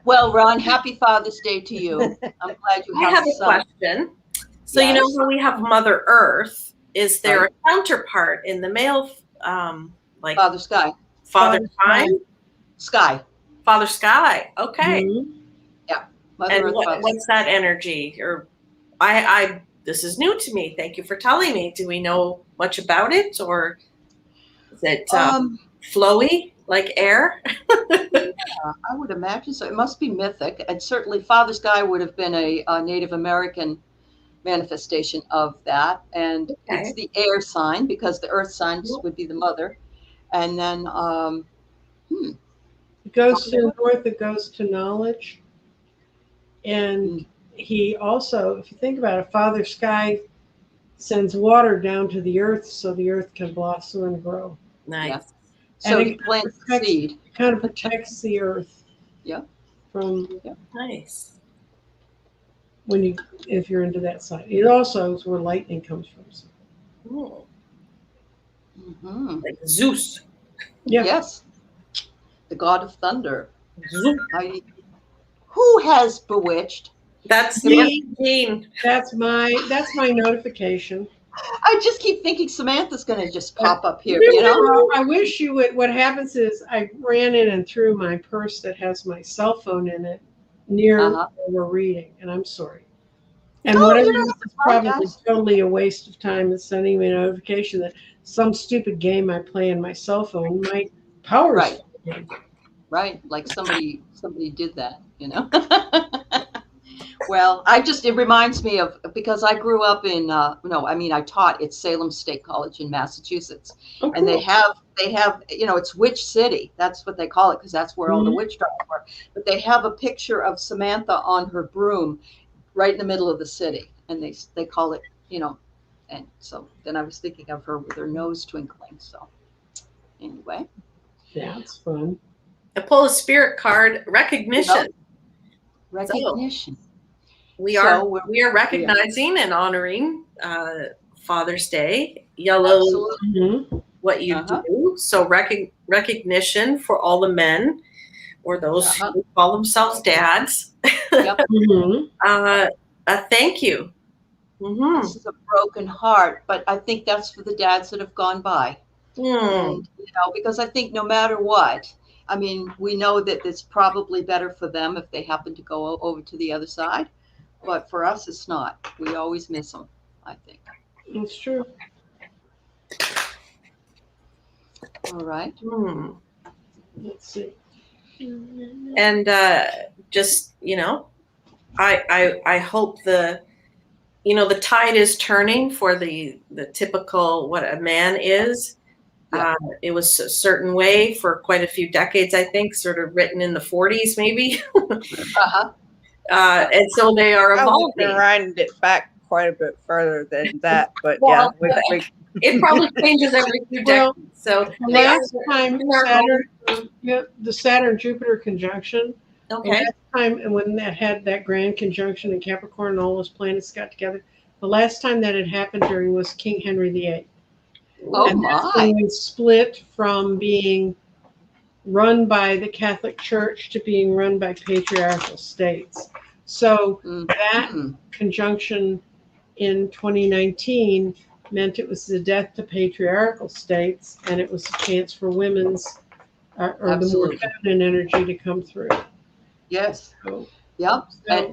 Well, Ron, happy Father's Day to you. I'm glad you I have have a a son. question. So you know Yes. how we have Mother Earth? Is there Right. a counterpart in the male, like Father Sky. Father Father Time, Sky. Father Sky? Okay. Mhm. Mother And Earth, Father what's that energy? Or I this is new to me. Thank you for telling me. Do we know much about it, or is it flowy like air? I would imagine so. It must be mythic. And certainly Father Sky would have been a Native American manifestation of that. And it's the air sign because the earth signs would be the mother. And then, It goes to north, it goes to knowledge. And he also, if you think about it, Father Sky sends water down to the earth so the earth can blossom and grow. Nice. Yeah. So And he plants the protects, seed. it kind of protects the earth. Yeah. From Nice. if you're into that side. It also is where lightning comes from. So. Mm-hmm. Like Zeus. Yeah. Yes. The god of thunder. Zeus. Who has bewitched? That's Me. Jean. That's my notification. I just keep thinking Samantha's going to just pop up here, you know? I wish you would. What happens is I ran in and threw my purse that has my cell phone in it near where we're reading, and I'm sorry. And whatever is probably totally a waste of time is sending me a notification that some stupid game I play on my cell phone might power. Right. Like somebody did that, you know? Well, it reminds me of, because I grew up in, I taught at Salem State College in Massachusetts. Oh, and cool. they have, it's Witch City. That's what they call it because that's where all the witch trials were. But they have a picture of Samantha on her broom right in the middle of the city. And they call it, and so then I was thinking of her with her nose twinkling. So anyway. Yeah, it's fun. I pull a spirit card, recognition. Recognition. So, we are recognizing and honoring Father's Day. Yellow, what you do. So recognition for all the men or those who call themselves dads. Yep. Thank you. This is a broken heart, but I think that's for the dads that have gone by. And, because I think no matter what, I mean, we know that it's probably better for them if they happen to go over to the other side. But for us, it's not. We always miss them, I think. It's true. All right. Let's see. And just, I hope the tide is turning for the typical what a man is. Yeah. It was a certain way for quite a few decades, I think, sort of written in the 40s, maybe. And so they are evolving. Been riding it back quite a bit further than that. But Well, yeah, it probably changes every few Well, decades. So the they last are time in their Saturn, the Saturn Jupiter conjunction, own- the okay. last time, and when that had that grand conjunction in Capricorn and all those planets got together, the last time that had happened during was King Henry VIII. Oh And that's my. when we split from being run by the Catholic Church to being run by patriarchal states. So that Mhm. conjunction in 2019 meant it was the death to patriarchal states, and it was a chance for women's or the more Absolutely. feminine energy to come through. Yes. So, Yep. so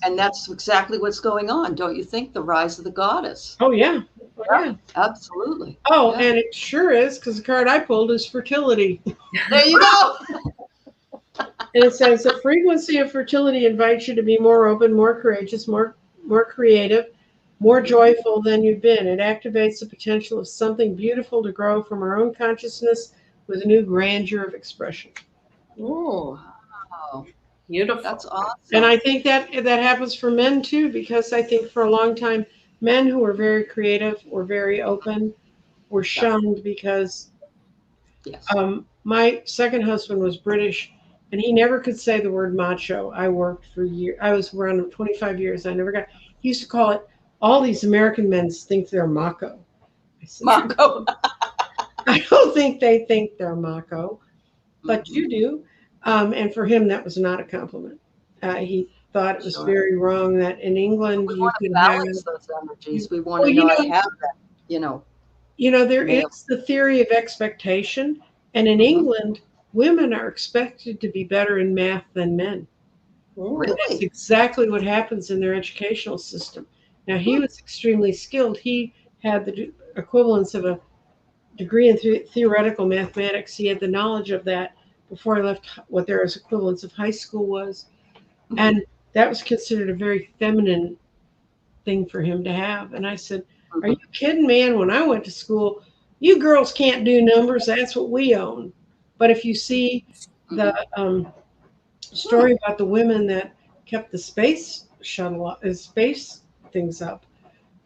And that's exactly what's going on, don't you think? The rise of the goddess. oh yeah, oh, yeah. Absolutely. Oh, Yeah. and it sure is, because the card I pulled is fertility. There you go. And it says the frequency of fertility invites you to be more open, more courageous, more creative, more joyful than you've been. It activates the potential of something beautiful to grow from our own consciousness with a new grandeur of expression. Ooh, Wow. beautiful. That's awesome. And I think that happens for men too, because I think for a long time, men who were very creative or very open were shunned because Yes. my second husband was British, and he never could say the word macho. I worked for years. I was around him 25 years. I never got. He used to call it. All these American men think they're macho. I said, Marco. I don't think they think they're macho, but you do. And for him, that was not a compliment. He thought it was Sure. very wrong that in England We you want to could have. balance those energies. We want Well, to not have that, you know. There male. is the theory of expectation, and in England, women are expected to be better in math than men. Ooh. That's Really? exactly what happens in their educational system. Now, he was extremely skilled. He had the equivalence of a degree in theoretical mathematics. He had the knowledge of that before he left what their equivalence of high school was. And that was considered a very feminine thing for him to have. And I said, are you kidding, man? When I went to school, you girls can't do numbers. That's what we own. But if you see the story about the women that kept the space shuttle, space things up,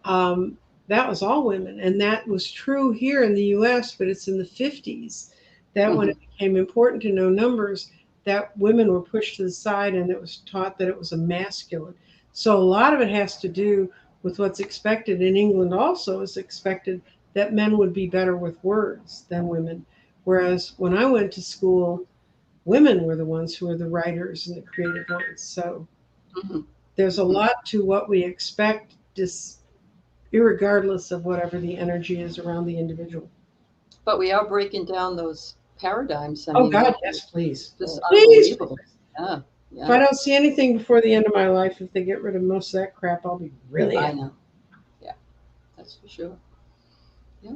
that was all women. And that was true here in the US, but it's in the 50s that when it became important to know numbers, that women were pushed to the side and it was taught that it was a masculine. So a lot of it has to do with what's expected in England. Also is expected that men would be better with words than women. Whereas when I went to school, women were the ones who were the writers and the creative ones. So there's a lot to what we expect, irregardless of whatever the energy is around the individual. But we are breaking down those paradigms. I Oh mean, God, yes, please. This is Please. unbelievable. Yeah. If I don't see anything before the end of my life, if they get rid of most of that crap, I'll be really I happy. know. Yeah, that's for sure. Yeah.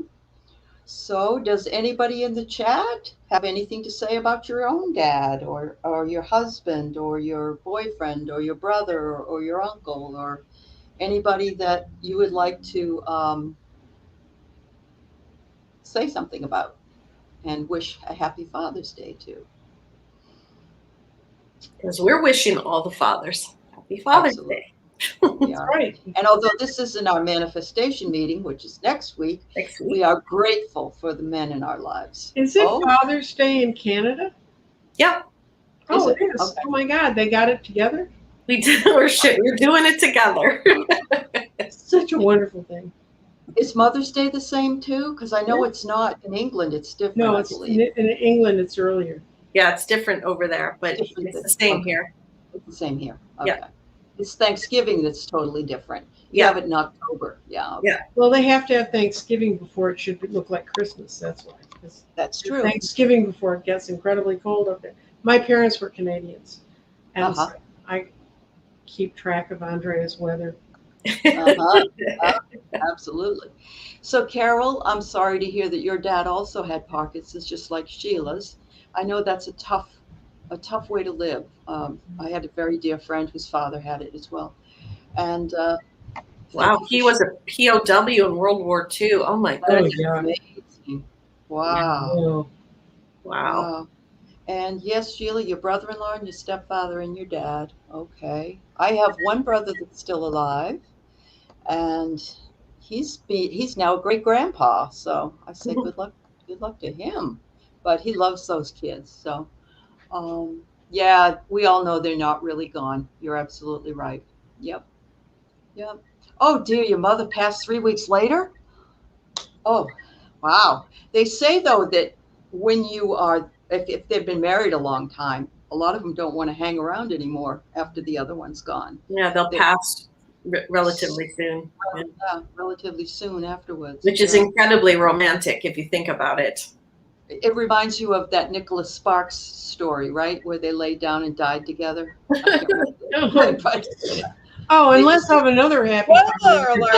So, does anybody in the chat have anything to say about your own dad, or your husband, or your boyfriend, or your brother, or your uncle, or anybody that you would like to say something about and wish a happy Father's Day to? Because we're wishing all the fathers happy Father's Absolutely. Day. We are. Right. And although this isn't our manifestation meeting, which is next week, Next week. we are grateful for the men in our lives. Is it Oh, Father's Day in Canada? Yeah, Oh, Is it it? is. Okay. Oh my God, they got it together. we do. We're doing it together. It's such a wonderful thing. Is Mother's Day the same too? Because I know it's not in England. It's different, No, I it's believe. in England. It's earlier. Yeah, it's different over there, but Different it's the than- same okay. here. It's the same here. Yeah. Okay. It's Thanksgiving that's totally different. You Yeah. have it in October. Yeah. Okay. Yeah. Well, they have to have Thanksgiving before it should look like Christmas. That's why. 'Cause That's true. Thanksgiving before it gets incredibly cold up there. My parents were Canadians, and so I keep track of Andrea's weather. Absolutely. So, Carol, I'm sorry to hear that your dad also had Parkinson's, just like Sheila's. I know that's a tough way to live. I had a very dear friend whose father had it as well, and Wow, he was a POW in World War II. Oh my goodness. yeah. amazing. Wow. Oh, Wow. And yes, Sheila, your brother-in-law and your stepfather and your dad. Okay. I have one brother that's still alive, and he's now a great grandpa. So I say good luck to him. But he loves those kids. So yeah, we all know they're not really gone. You're absolutely right. Yep. Yep. Oh dear, your mother passed 3 weeks later? Oh, wow. They say though that when you are, if they've been married a long time, a lot of them don't want to hang around anymore after the other one's gone. Yeah, they'll They- pass relatively soon, yeah. Yeah, relatively soon afterwards. Which is Yeah. incredibly romantic if you think about it. It reminds you of that Nicholas Sparks story, right? Where they laid down and died together. I can't remember. Oh, But, oh, and They let's just- have another happy Spoiler family.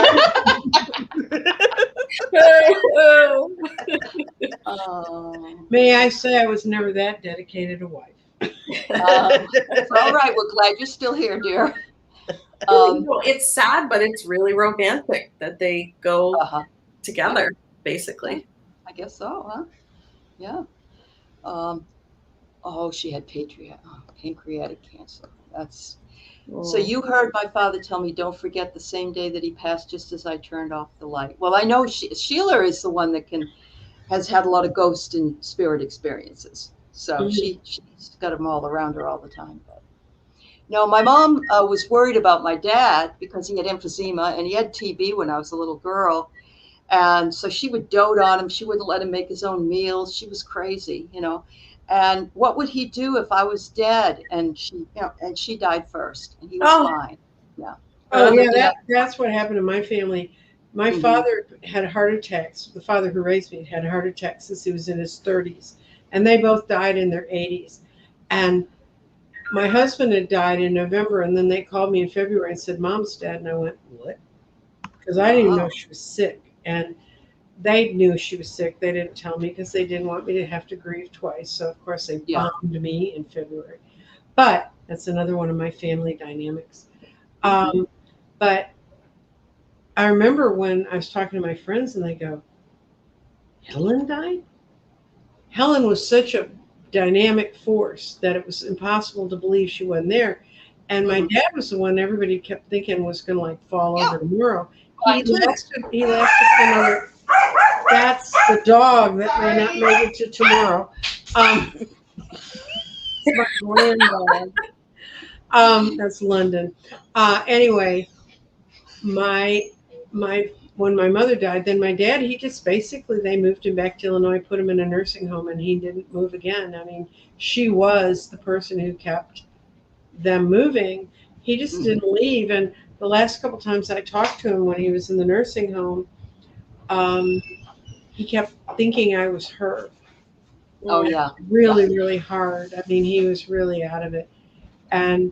alert! May I say I was never that dedicated a wife. All right, we're glad you're still here, dear. You know, it's sad, but it's really romantic that they go Uh-huh. together, basically. I guess so, huh? Yeah. Oh, she had pancreatic cancer. That's so you heard my father tell me, don't forget the same day that he passed, just as I turned off the light. Well, I know Sheila is the one that has had a lot of ghost and spirit experiences. So she's got them all around her all the time. But no, my mom was worried about my dad because he had emphysema and he had TB when I was a little girl. And so she would dote on him. She wouldn't let him make his own meals. She was crazy, you know. And what would he do if I was dead? And she died first, and he was fine. Yeah. Oh yeah, that's what happened to my family. My Mhm. father had heart attacks. The father who raised me had heart attacks since he was in his 30s, and they both died in their 80s. And my husband had died in November, and then they called me in February and said, "Mom's dead," and I went, "What?" Because I didn't even know she was sick, and they knew she was sick. They didn't tell me because they didn't want me to have to grieve twice. So of course they bombed me in February. But that's another one of my family dynamics. But I remember when I was talking to my friends and they go, "Helen died?" Helen was such a dynamic force that it was impossible to believe she wasn't there. And my dad was the one everybody kept thinking was going to like fall over tomorrow. He lasted for another. That's the dog that may not make it to tomorrow. It's my granddog. That's London. Anyway, when my mother died, then my dad, he just basically, they moved him back to Illinois, put him in a nursing home, and he didn't move again. I mean, she was the person who kept them moving. He just didn't leave. And the last couple times I talked to him when he was in the nursing home, he kept thinking I was her. Oh yeah. Really, really hard. I mean, he was really out of it. And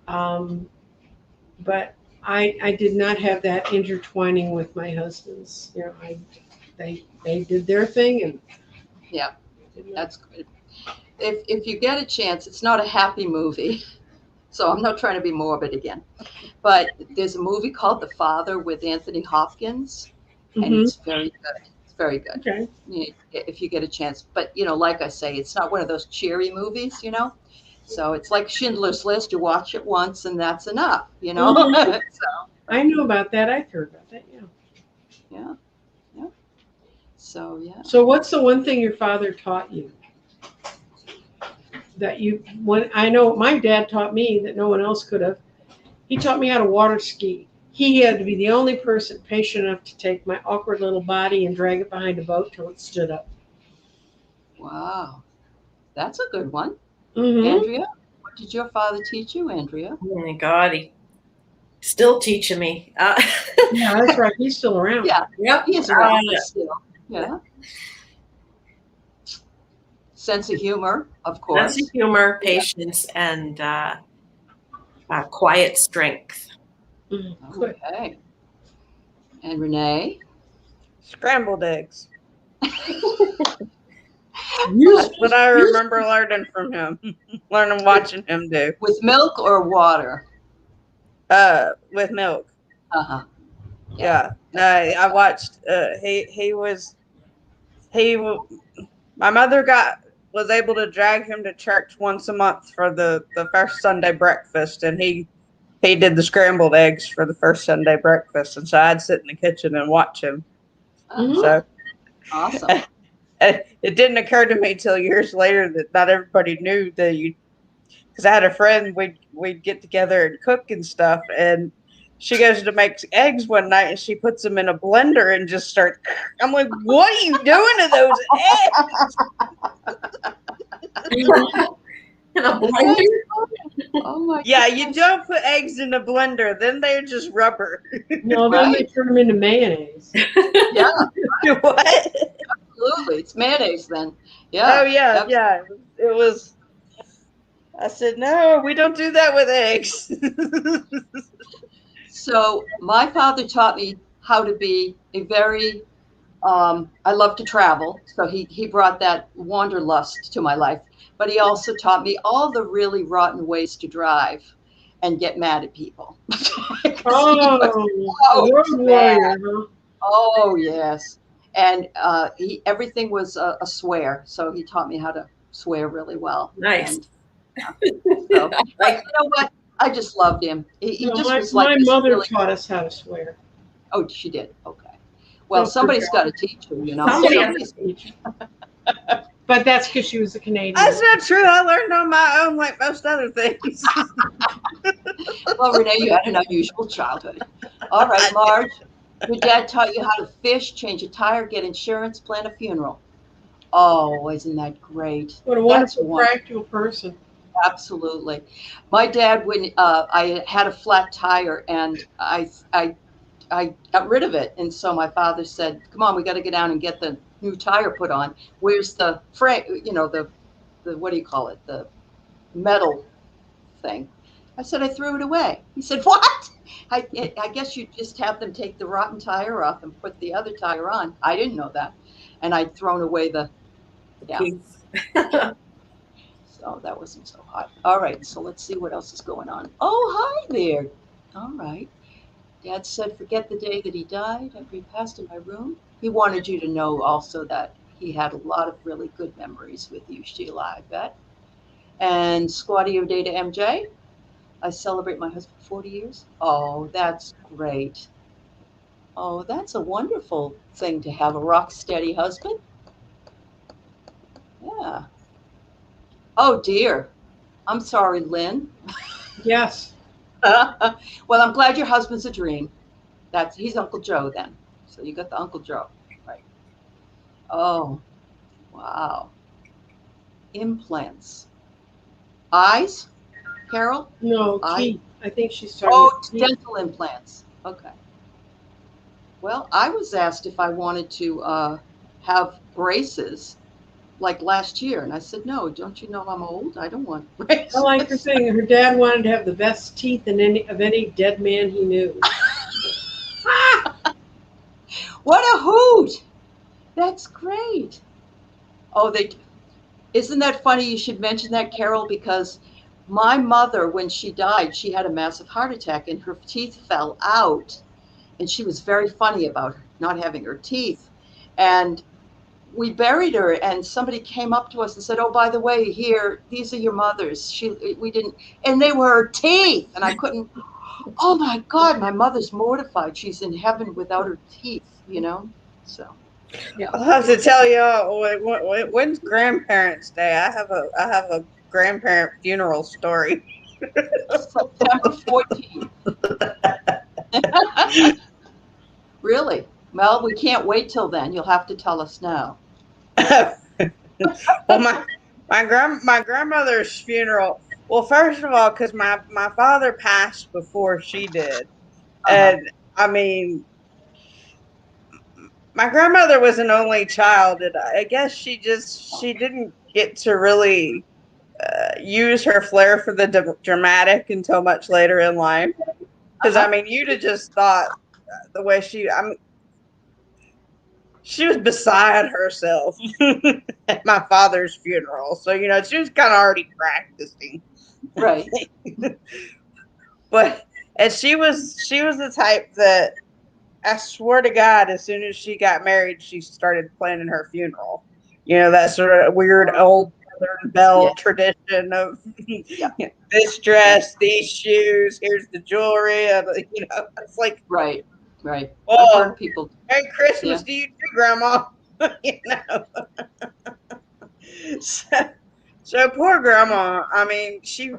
but I did not have that intertwining with my husband's. You know, they did their thing, and Yeah, that's good. If you get a chance, it's not a happy movie, so I'm not trying to be morbid again. But there's a movie called The Father with Anthony Hopkins, and it's very good. It's very good. Okay. If you get a chance. But like I say, it's not one of those cheery movies, So it's like Schindler's List. You watch it once, and that's enough, So I knew about that. I've heard about that. yeah. So yeah. So what's the one thing your father taught you? I know my dad taught me that no one else could have. He taught me how to water ski. He had to be the only person patient enough to take my awkward little body and drag it behind a boat till it stood up. Wow, that's a good one. Mm-hmm. Andrea, what did your father teach you, Andrea? Oh my God, he still teaching me. Yeah, that's right. He's still around. Yeah, Yep. he is around still. Yeah. Sense of humor, of course. Sense of humor, patience, and quiet strength. Mm-hmm. Okay. And Renee? Scrambled eggs. That's what I remember learning from him. Watching him do. With milk or water? With milk. Uh-huh. Yeah. I watched. My mother was able to drag him to church once a month for the first Sunday breakfast, and he he did the scrambled eggs for the first Sunday breakfast, and so I'd sit in the kitchen and watch him. Uh-huh. So Awesome. it didn't occur to me till years later that not everybody knew that because I had a friend, we'd get together and cook and stuff, and she goes to make eggs one night and she puts them in a blender and just starts. I'm like, what are you doing to those eggs? In a blender? Oh my Yeah, goodness. you don't put eggs in a blender, then they're just rubber. No, then they turn them into mayonnaise. Yeah, What? absolutely. It's mayonnaise then. Oh Yeah. yeah, yeah. It was. I said, no, we don't do that with eggs. So my father taught me how to be a very I love to travel, so he brought that wanderlust to my life. But he also taught me all the really rotten ways to drive and get mad at people. 'Cause he was Oh, road so warrior, bad. huh? Oh yes, and everything was a swear, so he taught me how to swear really well. Nice. And so, but Like, you know what? I just loved him. He No, just my, was like my this mother really. taught us how to swear. Oh, she did. Okay. Well, Good for somebody's God. got to teach you, you know. Somebody Somebody's- But that's because she was a Canadian. That's not true. I learned on my own, like most other things. Well, Renee, you had an unusual childhood. All right, Marge, your dad taught you how to fish, change a tire, get insurance, plan a funeral. Oh, isn't that great? What a That's wonderful, practical person. Absolutely. My dad, when I had a flat tire and I got rid of it, and so my father said, "Come on, we got to get down and get the new tire put on. Where's the frame? You know, the what do you call it? The metal thing." I said, "I threw it away." He said, "What?" I guess you just have them take the rotten tire off and put the other tire on. I didn't know that, and I'd thrown away the yeah. piece. So that wasn't so hot. All right, so let's see what else is going on. Oh, hi there. All right. Dad said, forget the day that he died. After he passed in my room. He wanted you to know also that he had a lot of really good memories with you, Sheila, I bet. And Squatty Day to MJ. I celebrate my husband 40 years. Oh, that's great. Oh, that's a wonderful thing to have a rock steady husband. Yeah. Oh, dear. I'm sorry, Lynn. Yes. Well, I'm glad your husband's a dream. He's Uncle Joe then. So you got the Uncle Joe, right? Oh, wow. Implants. Eyes, Carol? No, I- teeth. I think she's talking Oh, about teeth. dental implants. Okay. Well, I was asked if I wanted to have braces like last year, and I said, no, don't you know I'm old? I don't want braces. I like her saying her dad wanted to have the best teeth of any dead man he knew. What a hoot! That's great. Oh, isn't that funny? You should mention that, Carol, because my mother, when she died, she had a massive heart attack and her teeth fell out. And she was very funny about not having her teeth. And we buried her, and somebody came up to us and said, "Oh, by the way, here, these are your mother's." We didn't, and they were her teeth, and I couldn't. Oh my God, my mother's mortified. She's in heaven without her teeth, you know. So, yeah. I'll have to tell y'all when's Grandparents' Day. I have a grandparent funeral story. September 14th. Really? Well, we can't wait till then. You'll have to tell us now. Well, my grandmother's funeral. Well, first of all, because my father passed before she did, and I mean, my grandmother was an only child, and I guess she didn't get to really use her flair for the dramatic until much later in life. Because I mean, you'd have just thought the way she was beside herself at my father's funeral. So, you know, she was kind of already practicing. Right. But and she was the type that I swear to God, as soon as she got married, she started planning her funeral. You know, that sort of weird old Southern Belle Yeah. tradition of Yeah. this dress, these shoes, here's the jewelry. It's like, Right. Right. I've oh, heard people. Merry Christmas Yeah. to you too, Grandma. you know. So poor Grandma. I mean, she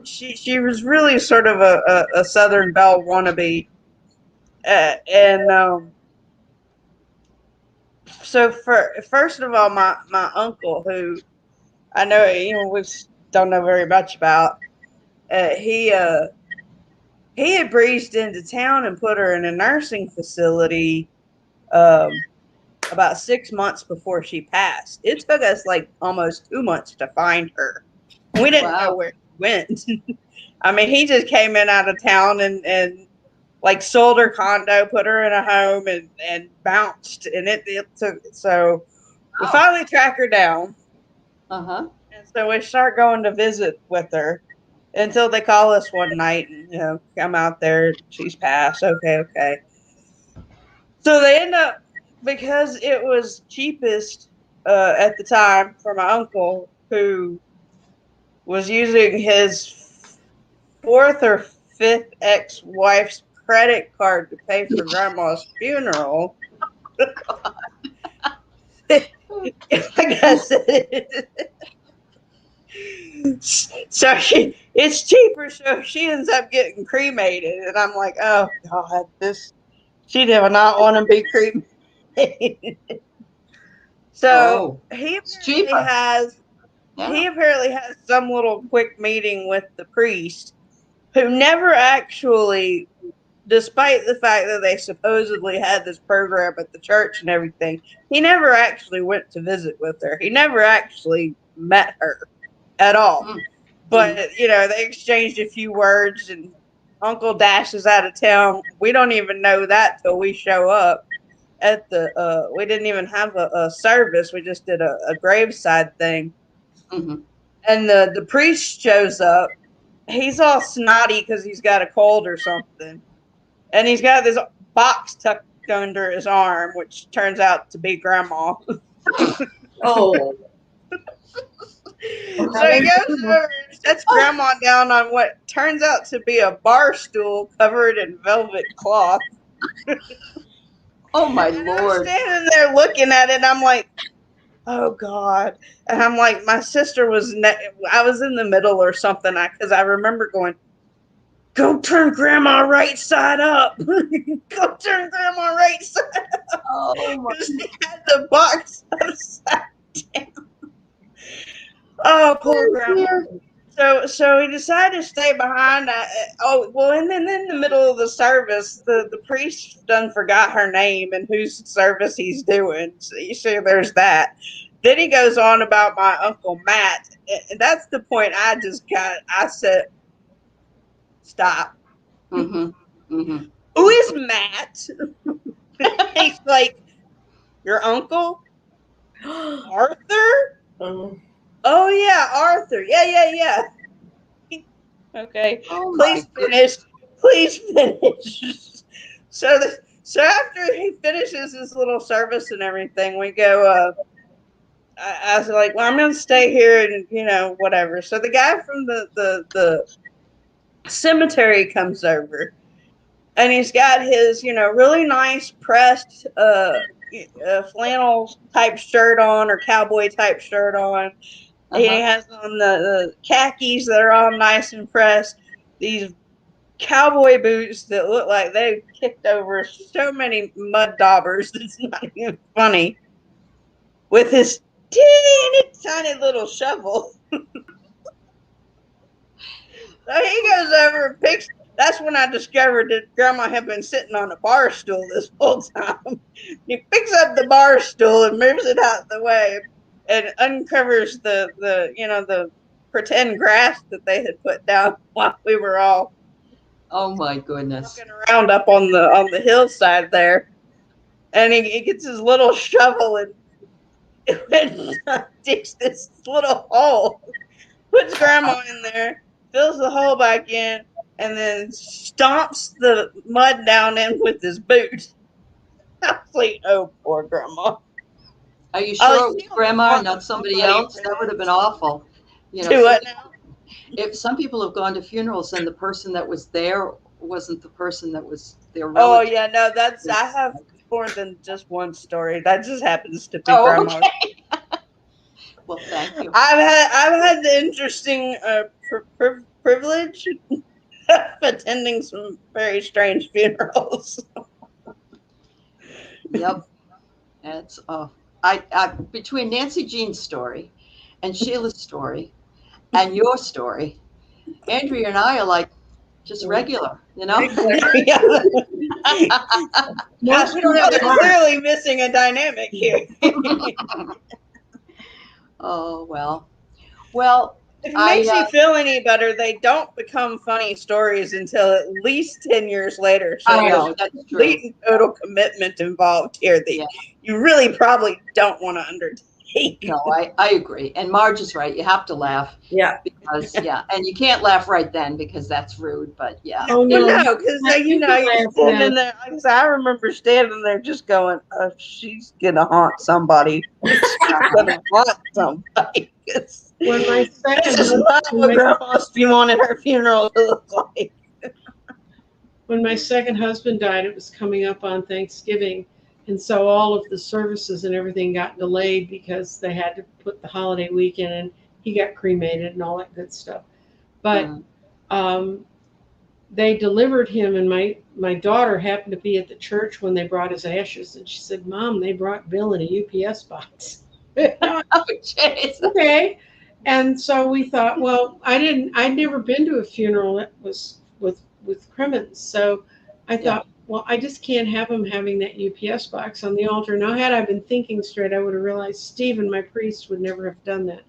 was really sort of a Southern Belle wannabe, and so first of all, my uncle, who I know we don't know very much about, he had breezed into town and put her in a nursing facility about 6 months before she passed. It took us like almost 2 months to find her. We didn't know Wow. where she went. I mean, he just came in out of town and like sold her condo, put her in a home, and bounced. And it took, so we finally track her down. Uh-huh. And so we start going to visit with her until they call us one night and, come out there. She's passed. Okay, okay. So they end up, because it was cheapest at the time for my uncle, who was using his fourth or fifth ex-wife's credit card to pay for Grandma's funeral. Like I said, so it's cheaper, so she ends up getting cremated, and I'm like, oh God, she did not want to be cremated. So Oh, he it's apparently cheaper. has Yeah. he apparently has some little quick meeting with the priest, who never actually, despite the fact that they supposedly had this program at the church and everything, he never actually went to visit with her. He never actually met her at all. Mm. But, they exchanged a few words, and Uncle Dash is out of town. We don't even know that till we show up at we didn't even have a service. We just did a graveside thing. Mm-hmm. And the priest shows up. He's all snotty because he's got a cold or something. And he's got this box tucked under his arm, which turns out to be Grandma. Oh. So he goes over and sets Grandma down on what turns out to be a bar stool covered in velvet cloth. Oh my And I'm Lord. standing there looking at it. I'm like, oh God. And I'm like, my sister I was in the middle or something, because I remember going, go turn Grandma right side up. Go turn Grandma right side up. Oh my. Because she had the box upside down. Oh, poor Grandma. So we decided to stay behind. And then in the middle of the service, the priest done forgot her name and whose service he's doing. So you see, there's that. Then he goes on about my Uncle Matt, and that's the point I said, stop. Mm-hmm. Mm-hmm. Who is Matt? He's like, your uncle? Arthur? Oh. Oh yeah, Arthur. Yeah. Okay. Oh my Please finish. Please finish. So after he finishes his little service and everything, we go. I was like, well, I'm gonna stay here and whatever. So the guy from the cemetery comes over, and he's got his really nice pressed flannel type shirt on, or cowboy type shirt on. He Uh-huh. has on the khakis that are all nice and pressed. These cowboy boots that look like they've kicked over so many mud daubers. It's not even funny. With his teeny tiny little shovel. So he goes over and picks. That's when I discovered that Grandma had been sitting on a bar stool this whole time. He picks up the bar stool and moves it out of the way, and uncovers the pretend grass that they had put down while we were all Oh my goodness. walking around up on the hillside there. And he gets his little shovel and digs this little hole, puts Grandma in there, fills the hole back in, and then stomps the mud down in with his boot. I was like, oh, poor Grandma. Are you sure it was She only Grandma and wanted not somebody somebody else? That would have been awful. You know, Do it now. if some people have gone to funerals and the person that was there wasn't the person that was their Oh relative. yeah, no, I have more than just one story. That just happens to be Oh, grandma. okay. Well, thank you. I've had the interesting privilege of attending some very strange funerals. Yep. It's I between Nancy Jean's story and Sheila's story and your story, Andrea and I are like just regular, you know? Yeah. Gosh, we don't have people are. clearly missing a dynamic here. Oh well. Well, If it I makes you feel any better, they don't become funny stories until at least 10 years later. So I there's know a that's complete true. and total commitment involved here that Yeah. you really probably don't want to undertake. No, I agree. And Marge is right. You have to laugh Yeah. because and you can't laugh right then because that's rude, but yeah. Oh Well, no, no, because you can you're laugh standing now. there. Like I said, I remember standing there just going, "Oh, she's gonna haunt somebody. She's gonna haunt somebody." When my second This is not what husband, Grandma wanted her funeral to look like. when my second husband died, it was coming up on Thanksgiving. And so all of the services and everything got delayed because they had to put the holiday week in, and he got cremated and all that good stuff. But um, they delivered him, and my daughter happened to be at the church when they brought his ashes, and she said, "Mom, they brought Bill in a UPS box." Oh, jeez. Okay. And so we thought, well, I'd never been to a funeral that was with Crimmins. So I thought, well, I just can't have him having that UPS box on the altar. Now, had I been thinking straight, I would have realized Stephen, my priest, would never have done that.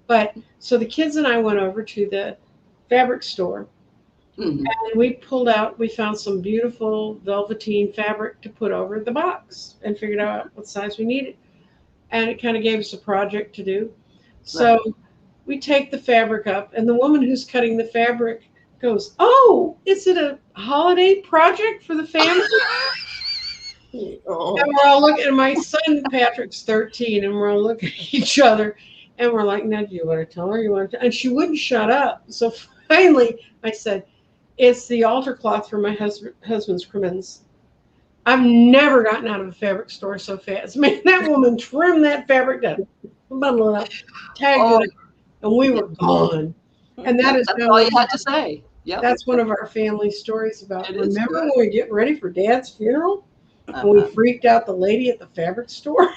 But so the kids and I went over to the fabric store, Mhm. and we found some beautiful velveteen fabric to put over the box and figured out what size we needed. And it kind of gave us a project to do. So we take the fabric up, and the woman who's cutting the fabric goes, "Oh, is it a holiday project for the family?" Oh. And we're all looking at my son Patrick's 13, and we're all looking at each other, and we're like, "Now, do you want to tell her? You want to?" And she wouldn't shut up. So finally, I said, "It's the altar cloth for my husband's Crimmins." I've never gotten out of a fabric store so fast. Man, that woman trimmed that fabric down, bundled it up, tagged it up, and we were gone. And that is That's all you had to say. Yeah. that's one of our family stories about. It is Remember good. when we were getting ready for Dad's funeral and we freaked out the lady at the fabric store?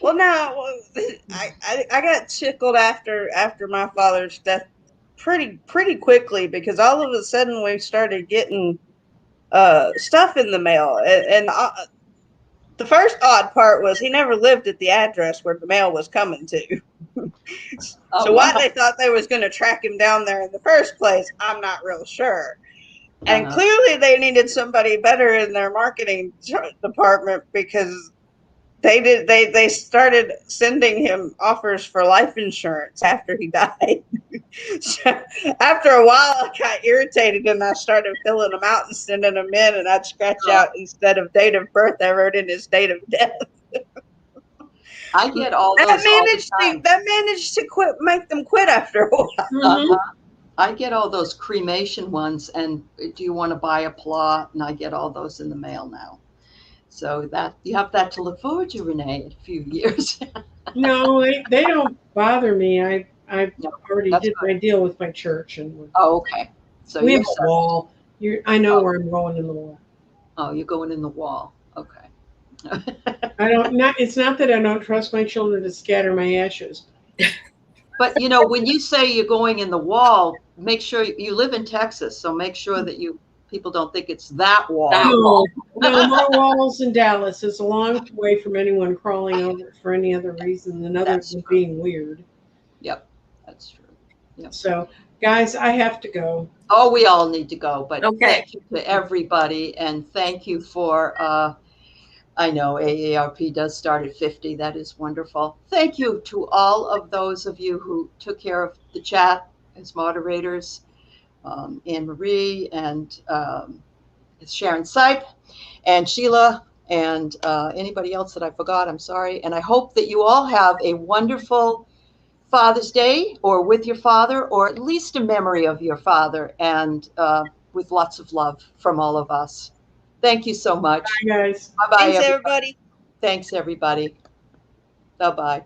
Well, now I got tickled after my father's death pretty quickly, because all of a sudden we started getting stuff in the mail, and the first odd part was he never lived at the address where the mail was coming to. So why they thought they was going to track him down there in the first place, I'm not real sure. And clearly they needed somebody better in their marketing department, because they started sending him offers for life insurance after he died. So after a while, I got irritated and I started filling them out and sending them in, and I'd scratch out, instead of date of birth, I wrote in his date of death. I get all those all the time. That managed to make them quit after a while. I get all those cremation ones, and do you want to buy a plot? And I get all those in the mail now. So that you have that to look forward to, Renee, in a few years. No, they don't bother me. I already That's did my deal with my church, and Oh, okay. So we you're have a set. wall. I know where I'm going in the wall. Oh, you're going in the wall. Okay. It's not that I don't trust my children to scatter my ashes. But you know, when you say you're going in the wall, make sure you live in Texas, so make sure that people don't think it's that wall. No, my wall's in Dallas. It's a long way from anyone crawling over it for any other reason than other than being weird. Yep, that's true. Yep. So, guys, I have to go. Oh, we all need to go, but Okay. Thank you to everybody, and thank you for. I know AARP does start at 50. That is wonderful. Thank you to all of those of you who took care of the chat as moderators, Anne Marie and Sharon Sipe and Sheila and anybody else that I forgot. I'm sorry. And I hope that you all have a wonderful Father's Day, or with your father, or at least a memory of your father, and with lots of love from all of us. Thank you so much. Bye, guys. Bye-bye, Thanks, everybody. everybody. Thanks, everybody. Bye-bye.